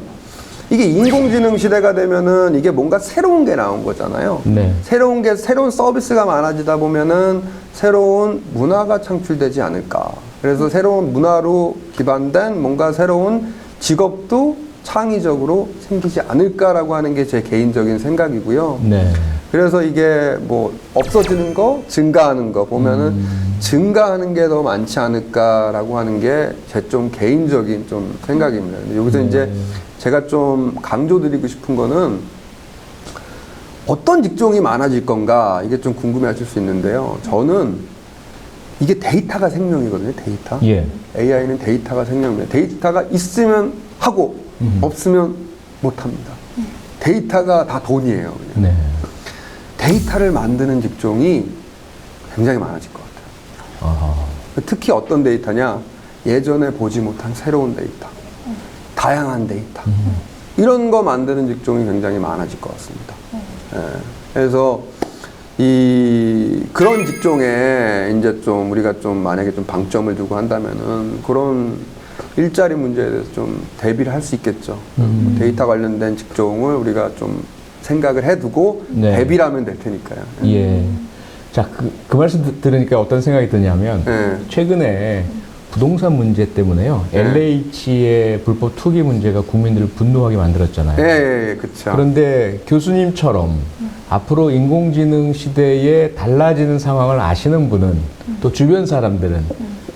이게 인공지능 시대가 되면은 이게 뭔가 새로운 게 나온 거잖아요. 네. 새로운 서비스가 많아지다 보면은 새로운 문화가 창출되지 않을까. 그래서 새로운 문화로 기반된 뭔가 새로운 직업도 창의적으로 생기지 않을까라고 하는 게 제 개인적인 생각이고요. 네. 그래서 이게 뭐 없어지는 거, 증가하는 거 보면은 증가하는 게 더 많지 않을까라고 하는 게 제 좀 개인적인 좀 생각입니다. 근데 여기서 이제 제가 좀 강조드리고 싶은 거는 어떤 직종이 많아질 건가 이게 좀 궁금해하실 수 있는데요. 저는 이게 데이터가 생명이거든요. 데이터. 예. AI는 데이터가 생명입니다. 데이터가 있으면 하고 없으면 못합니다. 데이터가 다 돈이에요. 그냥. 네. 데이터를 만드는 직종이 굉장히 많아질 것 같아요. 아하. 특히 어떤 데이터냐? 예전에 보지 못한 새로운 데이터, 다양한 데이터. 이런 거 만드는 직종이 굉장히 많아질 것 같습니다. 예. 그래서 그런 직종에 이제 좀 우리가 좀 만약에 좀 방점을 두고 한다면은 그런 일자리 문제에 대해서 좀 대비를 할 수 있겠죠. 데이터 관련된 직종을 우리가 좀 생각을 해두고 네. 대비를 하면 될 테니까요. 예. 자, 그 말씀 들으니까 어떤 생각이 드냐면, 네. 최근에 부동산 문제 때문에요. 네. LH의 불법 투기 문제가 국민들을 분노하게 만들었잖아요. 예, 그렇죠. 그런데 교수님처럼 앞으로 인공지능 시대에 달라지는 상황을 아시는 분은 또 주변 사람들은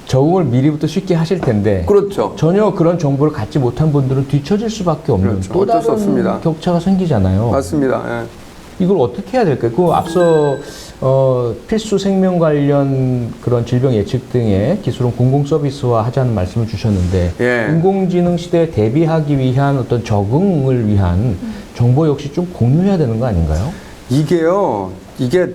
적응을 미리부터 쉽게 하실 텐데 그렇죠. 전혀 그런 정보를 갖지 못한 분들은 뒤처질 수밖에 없는 그렇죠. 또 어쩔 수 다른 없습니다. 격차가 생기잖아요. 맞습니다. 예. 이걸 어떻게 해야 될까요? 그 앞서 필수 생명 관련 그런 질병 예측 등의 기술은 공공 서비스화 하자는 말씀을 주셨는데 예. 인공지능 시대에 대비하기 위한 어떤 적응을 위한 정보 역시 좀 공유해야 되는 거 아닌가요? 이게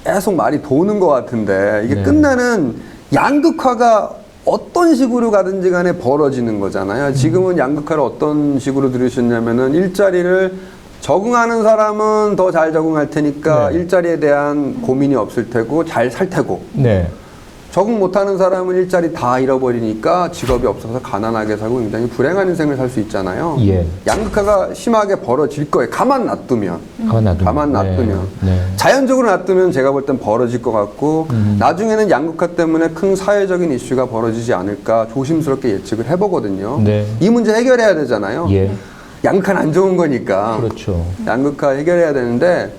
계속 말이 도는 것 같은데 이게 네. 끝나는 양극화가 어떤 식으로 가든지 간에 벌어지는 거잖아요. 지금은 양극화를 어떤 식으로 들으셨냐면은 일자리를 적응하는 사람은 더 잘 적응할 테니까 네. 일자리에 대한 고민이 없을 테고 잘 살 테고 네. 적응 못하는 사람은 일자리 다 잃어버리니까 직업이 없어서 가난하게 살고 굉장히 불행한 인생을 살 수 있잖아요. 예. 양극화가 심하게 벌어질 거예요. 가만 놔두면. 가만 놔두면. 네. 자연적으로 놔두면 제가 볼 땐 벌어질 것 같고 나중에는 양극화 때문에 큰 사회적인 이슈가 벌어지지 않을까 조심스럽게 예측을 해보거든요. 네. 이 문제 해결해야 되잖아요. 예. 양극화는 안 좋은 거니까. 그렇죠. 양극화 해결해야 되는데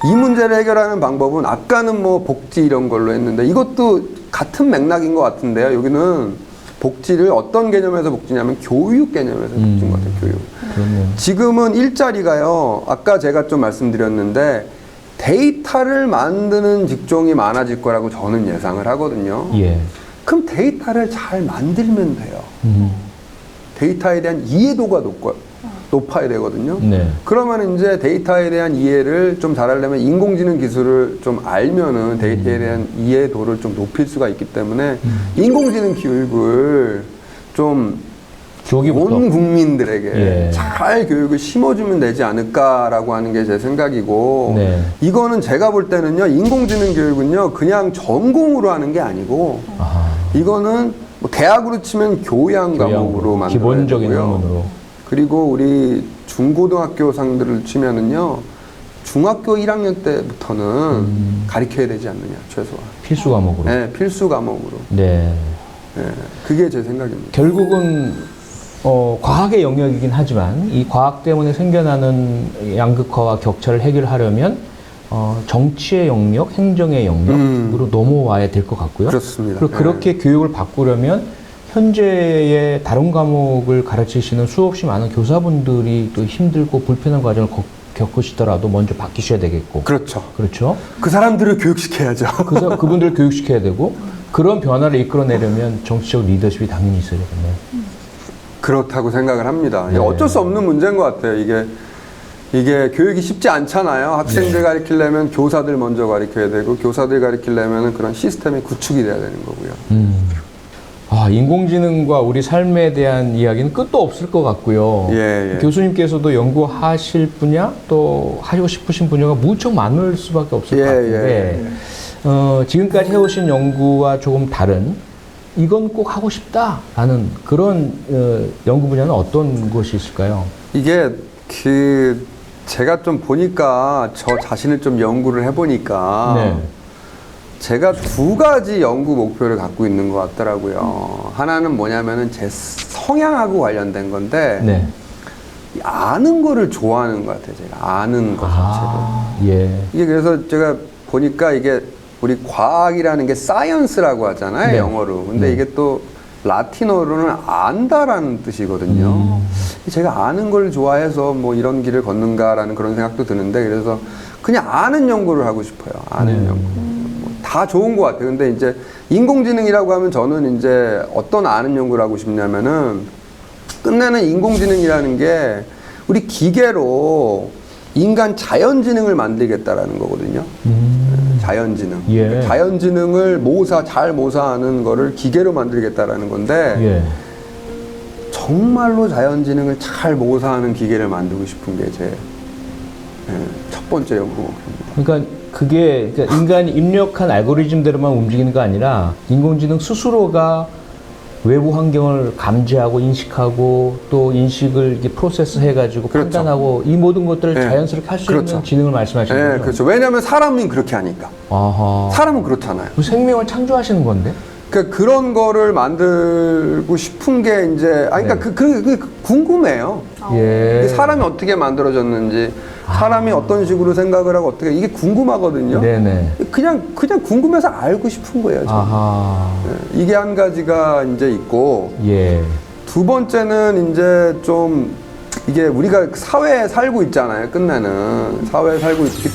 이 문제를 해결하는 방법은 아까는 뭐 복지 이런 걸로 했는데 이것도 같은 맥락인 것 같은데요. 여기는 복지를 어떤 개념에서 복지냐면 교육 개념에서 복지인 것 같아요. 교육. 그렇네요. 지금은 일자리가요. 아까 제가 좀 말씀드렸는데 데이터를 만드는 직종이 많아질 거라고 저는 예상을 하거든요. 예. 그럼 데이터를 잘 만들면 돼요. 데이터에 대한 이해도가 높아야 되거든요. 네. 그러면 이제 데이터에 대한 이해를 좀 잘하려면 인공지능 기술을 좀 알면은 데이터에 대한 이해도를 좀 높일 수가 있기 때문에 인공지능 교육을 좀 교육부터. 온 국민들에게 예. 잘 교육을 심어주면 되지 않을까라고 하는 게 제 생각이고 네. 이거는 제가 볼 때는요 인공지능 교육은요 그냥 전공으로 하는 게 아니고 아하. 이거는 뭐 대학으로 치면 교양 과목으로 만들어야 기본적인 되고요. 학문으로. 그리고 우리 중고등학교생들을 치면은요 중학교 1학년 때부터는 가르쳐야 되지 않느냐 최소한. 필수 과목으로. 네, 필수 과목으로. 네. 네, 그게 제 생각입니다. 결국은 과학의 영역이긴 하지만 이 과학 때문에 생겨나는 양극화와 격차를 해결하려면 정치의 영역, 행정의 영역으로 넘어와야 될 것 같고요. 그렇습니다. 그리고 그렇게 교육을 바꾸려면 현재의 다른 과목을 가르치시는 수없이 많은 교사분들이 또 힘들고 불편한 과정을 겪으시더라도 먼저 바뀌셔야 되겠고. 그렇죠. 그렇죠. 그 사람들을 교육시켜야죠. 그분들을 교육시켜야 되고, 그런 변화를 이끌어내려면 정치적 리더십이 당연히 있어야겠네요. 그렇다고 생각을 합니다. 네. 어쩔 수 없는 문제인 것 같아요. 이게 교육이 쉽지 않잖아요. 학생들 가르치려면 교사들 먼저 가르쳐야 되고, 교사들 가르치려면 그런 시스템이 구축이 돼야 되는 거고요. 인공지능과 우리 삶에 대한 이야기는 끝도 없을 것 같고요. 예. 교수님께서도 연구하실 분야, 또 하시고 싶으신 분야가 무척 많을 수밖에 없을 것 같은데, 지금까지 해오신 연구와 조금 다른, 이건 꼭 하고 싶다라는 그런 연구 분야는 어떤 것이 있을까요? 이게 제가 좀 보니까 저 자신을 좀 연구를 해보니까 네. 제가 두 가지 연구 목표를 갖고 있는 것 같더라고요. 하나는 뭐냐면은 제 성향하고 관련된 건데 네. 아는 거를 좋아하는 것 같아요. 제가 아는 것 자체를. 예. 이게 그래서 제가 보니까 이게 우리 과학이라는 게 사이언스라고 하잖아요. 네. 영어로. 근데 네. 이게 또 라틴어로는 안다라는 뜻이거든요. 제가 아는 걸 좋아해서 뭐 이런 길을 걷는가라는 그런 생각도 드는데, 그래서 그냥 아는 연구를 하고 싶어요. 아는 네. 연구. 다 좋은 것 같아요. 근데 이제 인공지능이라고 하면 저는 이제 어떤 아는 연구를 하고 싶냐면은, 끝내는 인공지능이라는 게 우리 기계로 인간 자연지능을 만들겠다라는 거거든요. 자연지능. 예. 자연지능을 잘 모사하는 거를 기계로 만들겠다라는 건데, 예. 정말로 자연지능을 잘 모사하는 기계를 만들고 싶은 게 제 첫 번째 연구 목표입니다. 그러니까 그게 인간이 입력한 알고리즘대로만 움직이는 거 아니라 인공지능 스스로가 외부 환경을 감지하고 인식하고 또 인식을 이렇게 프로세스 해가지고 그렇죠. 판단하고 이 모든 것들을 네. 자연스럽게 할 수 그렇죠. 있는 지능을 말씀하시는 네, 거죠? 그렇죠. 왜냐하면 사람이 그렇게 하니까. 아하. 사람은 그렇잖아요. 그 생명을 창조하시는 건데? 그러니까 그런 거를 만들고 싶은 게 이제, 그러니까 네. 그게 궁금해요. 예. 사람이 어떻게 만들어졌는지, 사람이 어떤 식으로 생각을 하고 어떻게, 이게 궁금하거든요. 네네. 그냥 궁금해서 알고 싶은 거예요. 저는. 아하. 네, 이게 한 가지가 이제 있고, 예. 두 번째는 이제 좀 이게 우리가 사회에 살고 있잖아요. 끝내는 사회에 살고 있기,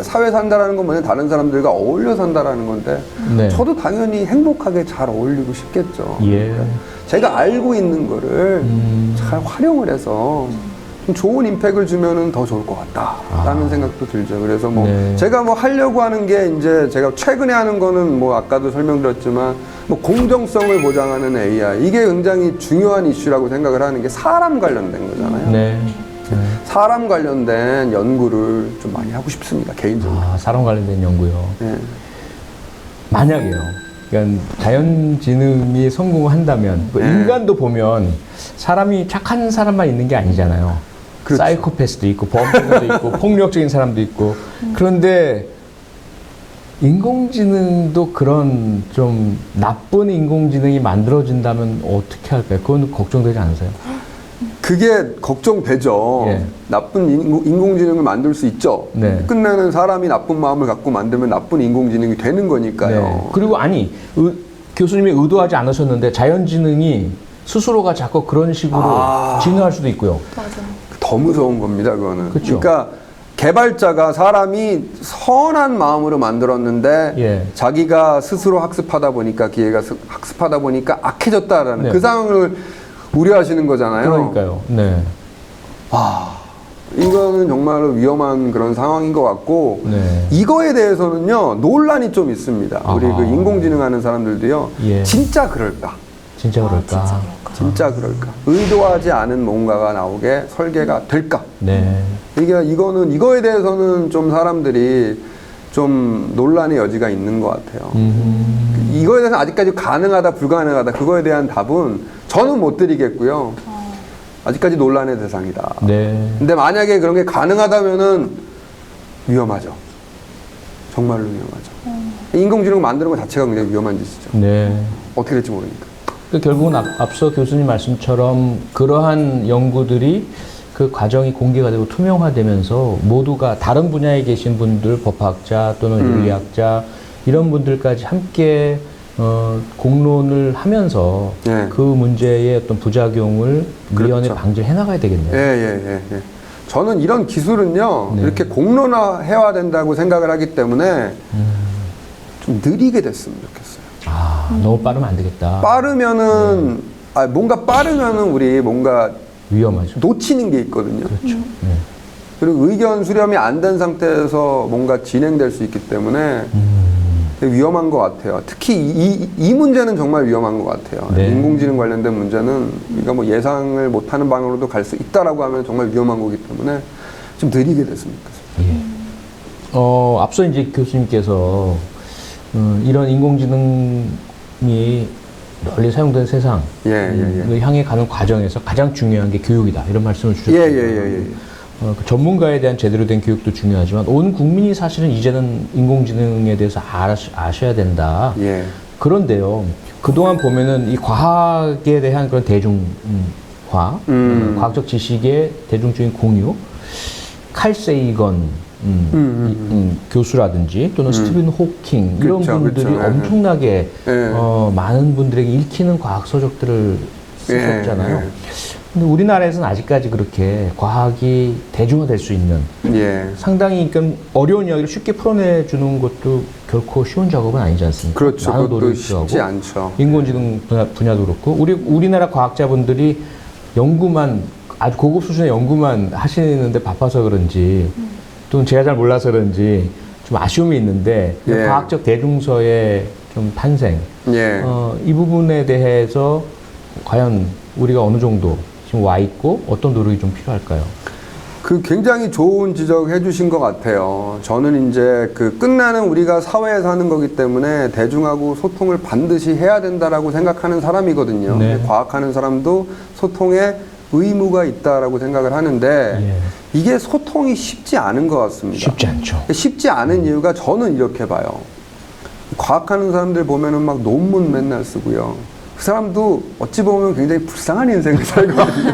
사회 산다라는 건 뭐냐, 다른 사람들과 어울려 산다라는 건데, 네. 저도 당연히 행복하게 잘 어울리고 싶겠죠. 예. 제가 알고 있는 거를 잘 활용을 해서 좀 좋은 임팩을 주면은 더 좋을 것 같다라는 생각도 들죠. 그래서 뭐 네. 제가 뭐 하려고 하는 게 이제 제가 최근에 하는 거는 뭐 아까도 설명드렸지만 뭐 공정성을 보장하는 AI, 이게 굉장히 중요한 이슈라고 생각을 하는 게 사람 관련된 거잖아요. 네. 네. 사람 관련된 연구를 좀 많이 하고 싶습니다. 개인적으로. 사람 관련된 연구요. 네. 만약에요. 그러니까 자연지능이 성공한다면 뭐 네. 인간도 보면 사람이 착한 사람만 있는 게 아니잖아요. 그렇죠. 사이코패스도 있고 범죄자도 있고 폭력적인 사람도 있고 그런데 인공지능도 그런 좀 나쁜 인공지능이 만들어진다면 어떻게 할까요? 그건 걱정되지 않으세요? 그게 걱정되죠. 예. 나쁜 인공지능을 만들 수 있죠. 네. 끝내는 사람이 나쁜 마음을 갖고 만들면 나쁜 인공지능이 되는 거니까요. 네. 그리고 교수님이 의도하지 않으셨는데 자연지능이 스스로가 자꾸 그런 식으로 진화할 수도 있고요. 맞아. 더 무서운 겁니다, 그거는. 그쵸. 그러니까 개발자가 사람이 선한 마음으로 만들었는데 예. 자기가 스스로 학습하다 보니까 기계가 학습하다 보니까 악해졌다라는 네. 그 상황을 우려하시는 거잖아요. 그러니까요. 네. 이거는 정말로 위험한 그런 상황인 것 같고 네. 이거에 대해서는요 논란이 좀 있습니다. 우리 아하. 그 인공지능 하는 사람들도요. 예. 진짜 그럴까? 진짜 그럴까? 진짜 그럴까? 진짜 그럴까? 의도하지 않은 뭔가가 나오게 설계가 될까? 네. 이거에 대해서는 좀 사람들이 좀 논란의 여지가 있는 것 같아요. 이거에 대해서는 아직까지 가능하다, 불가능하다, 그거에 대한 답은 저는 못 드리겠고요. 아직까지 논란의 대상이다. 네. 근데 만약에 그런 게 가능하다면은 위험하죠. 정말로 위험하죠. 인공지능 만드는 것 자체가 굉장히 위험한 짓이죠. 네. 어떻게 될지 모르니까. 결국은 앞서 교수님 말씀처럼 그러한 연구들이 그 과정이 공개가 되고 투명화되면서 모두가 다른 분야에 계신 분들, 법학자 또는 윤리학자 이런 분들까지 함께 공론을 하면서 예. 그 문제의 어떤 부작용을 미연에 그렇죠. 방지해 나가야 되겠네요. 예. 저는 이런 기술은요, 네. 이렇게 공론화해야 된다고 생각을 하기 때문에 좀 느리게 됐으면 좋겠어요. 너무 빠르면 안 되겠다. 빠르면은, 뭔가 빠르면은 우리 뭔가 위험하죠. 놓치는 게 있거든요. 그렇죠. 네. 그리고 의견 수렴이 안 된 상태에서 뭔가 진행될 수 있기 때문에 되게 위험한 것 같아요. 특히 이 문제는 정말 위험한 것 같아요. 네. 인공지능 관련된 문제는 우리가 뭐 예상을 못하는 방향으로도 갈 수 있다라고 하면 정말 위험한 거기 때문에 좀 느리게 됐으면 좋겠어요. 예. 앞서 이제 교수님께서 이런 인공지능이 널리 사용된 세상 을 향해 가는 과정에서 가장 중요한 게 교육이다 이런 말씀을 주셨거든요. 그 전문가에 대한 제대로 된 교육도 중요하지만 온 국민이 사실은 이제는 인공지능에 대해서 아셔야 된다. 예. 그런데요, 그동안 보면은 이 과학에 대한 그런 대중화, 과학적 지식의 대중적인 공유, 칼 세이건 교수라든지 또는 스티븐 호킹 이런 그쵸, 분들이 그쵸. 엄청나게 많은 분들에게 읽히는 과학 서적들을 쓰셨잖아요. 근데 우리나라에서는 아직까지 그렇게 과학이 대중화될 수 있는 상당히 그러니까 어려운 이야기를 쉽게 풀어내주는 것도 결코 쉬운 작업은 아니지 않습니까? 그렇죠. 많은 그것도 노력이 쉽지 필요하고 않죠. 인공지능 분야도 그렇고 우리나라 과학자분들이 연구만 아주 고급 수준의 연구만 하시는데 바빠서 그런지 또는 제가 잘 몰라서 그런지 좀 아쉬움이 있는데 과학적 대중서의 좀 탄생 이 부분에 대해서 과연 우리가 어느 정도 지금 와 있고 어떤 노력이 좀 필요할까요? 그 굉장히 좋은 지적 해주신 것 같아요. 저는 이제 그 끝나는 우리가 사회에 사는 거기 때문에 대중하고 소통을 반드시 해야 된다라고 생각하는 사람이거든요. 네. 과학하는 사람도 소통에 의무가 있다라고 생각을 하는데 이게 소통이 쉽지 않은 것 같습니다. 쉽지 않죠. 쉽지 않은 이유가 저는 이렇게 봐요. 과학하는 사람들 보면은 막 논문 맨날 쓰고요. 그 사람도 어찌 보면 굉장히 불쌍한 인생을 살거든요.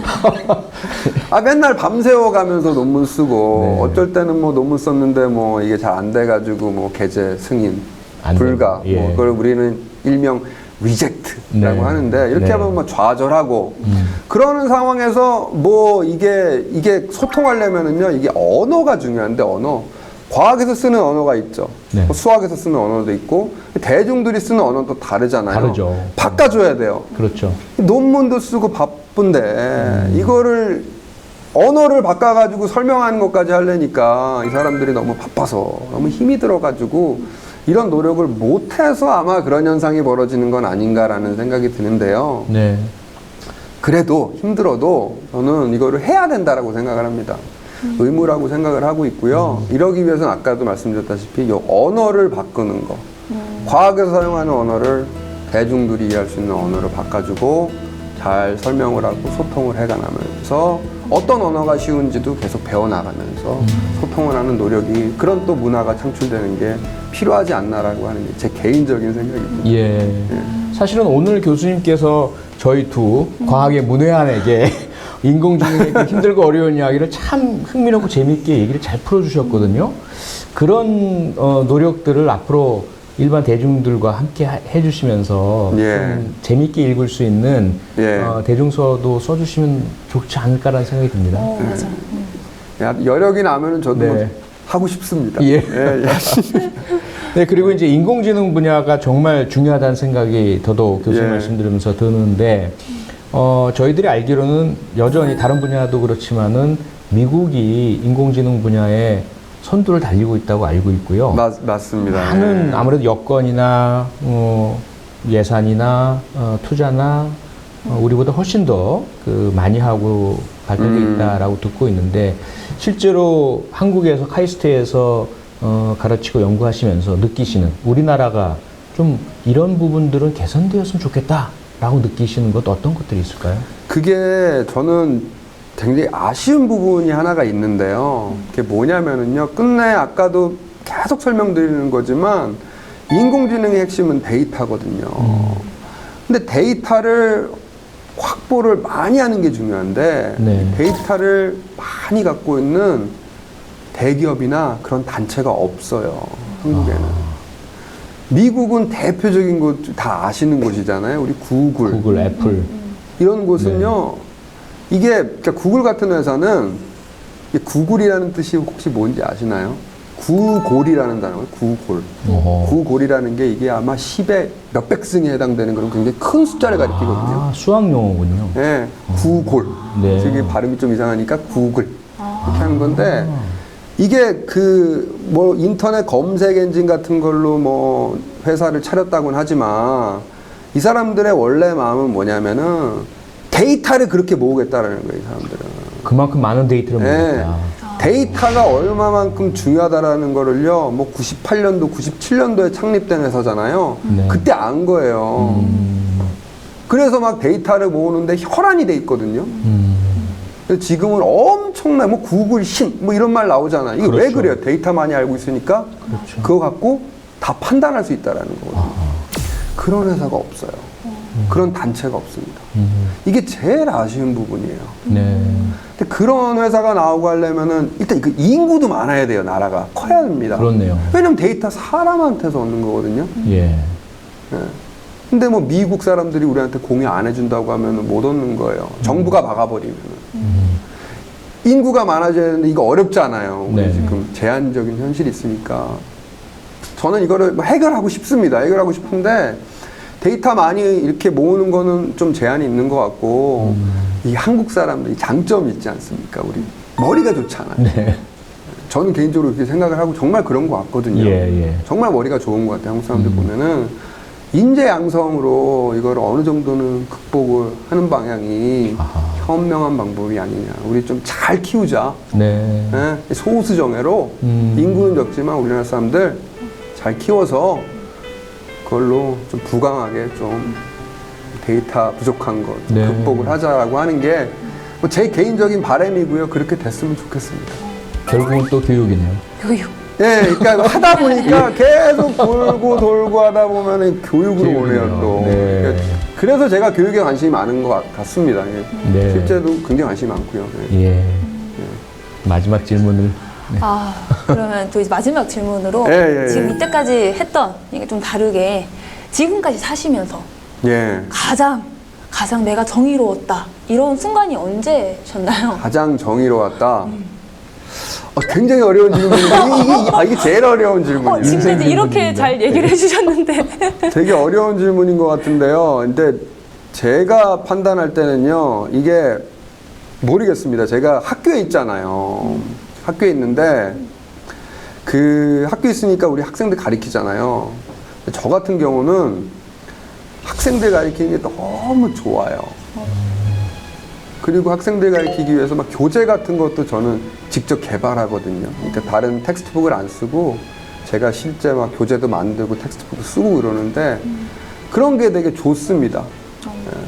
맨날 밤새워 가면서 논문 쓰고, 어쩔 때는 뭐 논문 썼는데 뭐 이게 잘 안 돼가지고 뭐 게재 승인, 불가, 뭐 그걸 우리는 일명 리젝트라고 하는데 이렇게 하면 뭐 좌절하고 그러는 상황에서 뭐 이게 소통하려면은요 이게 언어가 중요한데 과학에서 쓰는 언어가 있죠. 뭐 수학에서 쓰는 언어도 있고 대중들이 쓰는 언어도 다르잖아요. 다르죠. 바꿔줘야 돼요. 그렇죠. 논문도 쓰고 바쁜데 이거를 언어를 바꿔가지고 설명하는 것까지 하려니까 이 사람들이 너무 바빠서 너무 힘이 들어가지고 이런 노력을 못해서 아마 그런 현상이 벌어지는 건 아닌가라는 생각이 드는데요. 그래도 힘들어도 저는 이거를 해야 된다라고 생각을 합니다. 의무라고 생각을 하고 있고요. 이러기 위해서는 아까도 말씀드렸다시피 이 언어를 바꾸는 거. 과학에서 사용하는 언어를 대중들이 이해할 수 있는 언어로 바꿔주고 잘 설명을 하고 소통을 해가면서 어떤 언어가 쉬운지도 계속 배워나가면서 소통을 하는 노력이 그런 또 문화가 창출되는 게 필요하지 않나라고 하는 게 제 개인적인 생각입니다. 사실은 오늘 교수님께서 저희 두 과학의 문외한에게 인공지능의 그 힘들고 어려운 이야기를 참 흥미롭고 재미있게 얘기를 잘 풀어주셨거든요. 그런 노력들을 앞으로 일반 대중들과 함께 해주시면서 좀 재미있게 읽을 수 있는 대중서도 써주시면 좋지 않을까라는 생각이 듭니다. 맞아. 여력이 나면은 저도 하고 싶습니다. 네, 그리고 이제 인공지능 분야가 정말 중요하다는 생각이 더더욱 교수님 말씀드리면서 드는데, 저희들이 알기로는 여전히 다른 분야도 그렇지만은 미국이 인공지능 분야에 선두를 달리고 있다고 알고 있고요. 맞습니다. 많은 아무래도 여건이나 예산이나 투자나 우리보다 훨씬 더 많이 하고 발달되어 있다라고 듣고 있는데 실제로 한국에서 카이스트에서 가르치고 연구하시면서 느끼시는 우리나라가 좀 이런 부분들은 개선되었으면 좋겠다라고 느끼시는 것 어떤 것들이 있을까요? 그게 저는 굉장히 아쉬운 부분이 하나가 있는데요. 그게 뭐냐면은요. 끝내 아까도 계속 설명드리는 거지만 인공지능의 핵심은 데이터거든요. 근데 데이터를 확보를 많이 하는 게 중요한데 데이터를 많이 갖고 있는 대기업이나 그런 단체가 없어요. 한국에는. 미국은 대표적인 곳 다 아시는 곳이잖아요. 우리 구글, 애플. 이런 곳은요. 이게 그러니까 구글 같은 회사는 이게 구글이라는 뜻이 혹시 뭔지 아시나요? 구골이라는 단어예요. 구골. 어허. 구골이라는 게 이게 아마 10의 몇백 승에 해당되는 그런 굉장히 큰 숫자를 가리키거든요. 아, 수학 용어군요. 네, 구골. 네. 이게 발음이 좀 이상하니까 구글 이렇게 하는 건데 이게 그 뭐 인터넷 검색 엔진 같은 걸로 뭐 회사를 차렸다고는 하지만 이 사람들의 원래 마음은 뭐냐면은 데이터를 그렇게 모으겠다라는 거예요, 이 사람들은. 그만큼 많은 데이터를 네. 모으겠다. 데이터가 얼마만큼 중요하다라는 거를요, 뭐 98년도, 97년도에 창립된 회사잖아요. 네. 그때 안 거예요. 그래서 막 데이터를 모으는데 혈안이 돼 있거든요. 근데 지금은 엄청난 뭐 구글 신 뭐 이런 말 나오잖아. 이게 왜 그렇죠. 그래요? 데이터 많이 알고 있으니까 그렇죠. 그거 갖고 다 판단할 수 있다라는 거거든요. 그런 회사가 없어요. 그런 단체가 없습니다. 이게 제일 아쉬운 부분이에요. 네. 근데 그런 회사가 나오고 하려면은 일단 그 인구도 많아야 돼요. 나라가 커야 됩니다. 그렇네요. 왜냐면 데이터 사람한테서 얻는 거거든요. 예. 예. 근데 뭐 미국 사람들이 우리한테 공유 안 해준다고 하면은 못 얻는 거예요. 정부가 막아버리면은. 인구가 많아져야 되는데 이거 어렵잖아요. 우리 네. 지금 제한적인 현실이 있으니까. 저는 이거를 뭐 해결하고 싶습니다. 해결하고 싶은데 데이터 많이 이렇게 모으는 거는 좀 제한이 있는 것 같고 이 한국 사람들이 장점이 있지 않습니까? 우리 머리가 좋잖아요. 네. 저는 개인적으로 그렇게 생각을 하고 정말 그런 것 같거든요. 예, 예. 정말 머리가 좋은 것 같아요. 한국 사람들 보면은 인재 양성으로 이걸 어느 정도는 극복을 하는 방향이 아하. 현명한 방법이 아니냐. 우리 좀 잘 키우자. 네. 예? 소수 정예로 인구는 적지만 우리나라 사람들 잘 키워서 그걸로 좀 부강하게 좀 데이터 부족한 것 네. 극복을 하자라고 하는 게 뭐 제 개인적인 바람이고요. 그렇게 됐으면 좋겠습니다. 결국은 또 교육이네요. 교육. 예, 그러니까 하다 보니까 계속 돌고 하다 보면은 교육으로 오네요, 또. 네. 그러니까 그래서 제가 교육에 관심이 많은 것 같습니다. 예. 네. 실제도 굉장히 관심이 많고요. 예. 예. 마지막 질문을. 아, 그러면 또 이제 마지막 질문으로 예, 예, 지금 예. 이때까지 했던 이게 좀 다르게 지금까지 사시면서 예. 가장 내가 정의로웠다 이런 순간이 언제셨나요? 가장 정의로웠다. 굉장히 어려운 질문인데 이게 제일 어려운 질문이에요. 지금 이제 이렇게 질문입니다. 잘 얘기를 해주셨는데 되게 어려운 질문인 것 같은데요. 근데 제가 판단할 때는요, 이게 모르겠습니다. 제가 학교에 있잖아요. 학교에 있는데 그 학교에 있으니까 우리 학생들 가르치잖아요. 저 같은 경우는 학생들 가르치는 게 너무 좋아요. 그리고 학생들 가르치기 위해서 막 교재 같은 것도 저는 직접 개발하거든요. 그러니까 다른 텍스트북을 안 쓰고 제가 실제 막 교재도 만들고 텍스트북도 쓰고 그러는데 그런 게 되게 좋습니다.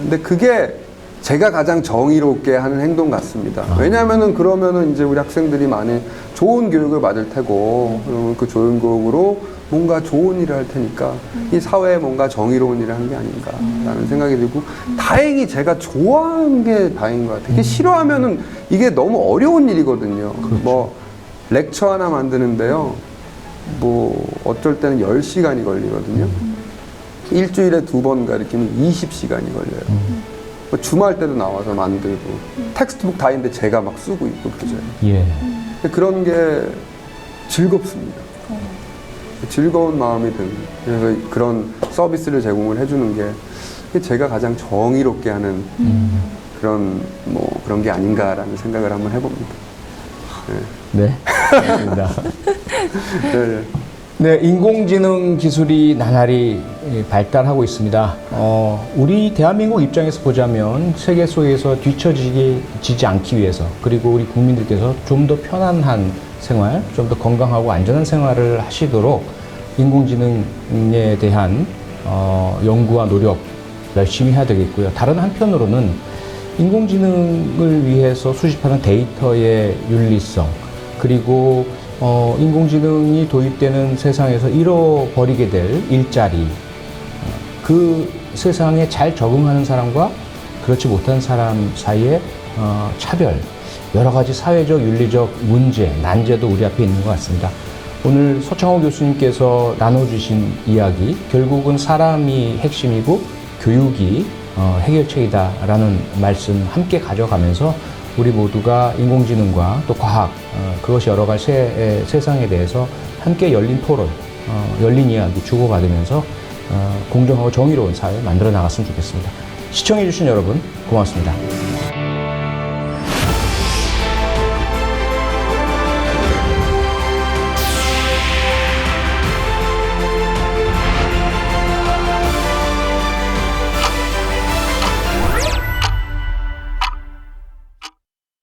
근데 그게 제가 가장 정의롭게 하는 행동 같습니다. 왜냐하면은 그러면은 이제 우리 학생들이 많이 좋은 교육을 받을 테고, 그러면 그 좋은 교육으로 뭔가 좋은 일을 할 테니까 이 사회에 뭔가 정의로운 일을 한 게 아닌가라는 생각이 들고, 다행히 제가 좋아하는 게 다행인 것 같아요. 이게 싫어하면은 이게 너무 어려운 일이거든요. 뭐 렉처 하나 만드는데요. 뭐 어쩔 때는 10시간이 걸리거든요. 일주일에 2번 가르치면 20시간이 걸려요. 뭐 주말 때도 나와서 만들고 텍스트북 다 있는데 제가 막 쓰고 있고 그러죠. 예. 근데 그런 게 즐겁습니다. 즐거운 마음이 듭니다. 그래서 그런 서비스를 제공을 해주는 게 제가 가장 정의롭게 하는 그런 게 아닌가라는 생각을 한번 해봅니다. 네. 맞습니다. 네. 네, 인공지능 기술이 나날이 발달하고 있습니다. 우리 대한민국 입장에서 보자면 세계 속에서 뒤처지지 않기 위해서, 그리고 우리 국민들께서 좀 더 편안한 생활, 좀 더 건강하고 안전한 생활을 하시도록 인공지능에 대한 연구와 노력 열심히 해야 되겠고요. 다른 한편으로는 인공지능을 위해서 수집하는 데이터의 윤리성, 그리고 인공지능이 도입되는 세상에서 잃어버리게 될 일자리, 그 세상에 잘 적응하는 사람과 그렇지 못한 사람 사이의 차별, 여러 가지 사회적, 윤리적 문제, 난제도 우리 앞에 있는 것 같습니다. 오늘 서창호 교수님께서 나눠주신 이야기, 결국은 사람이 핵심이고 교육이 해결책이다라는 말씀 함께 가져가면서 우리 모두가 인공지능과 또 과학, 그것이 열어갈 세상에 대해서 함께 열린 토론, 열린 이야기 주고받으면서 공정하고 정의로운 사회 만들어 나갔으면 좋겠습니다. 시청해주신 여러분 고맙습니다.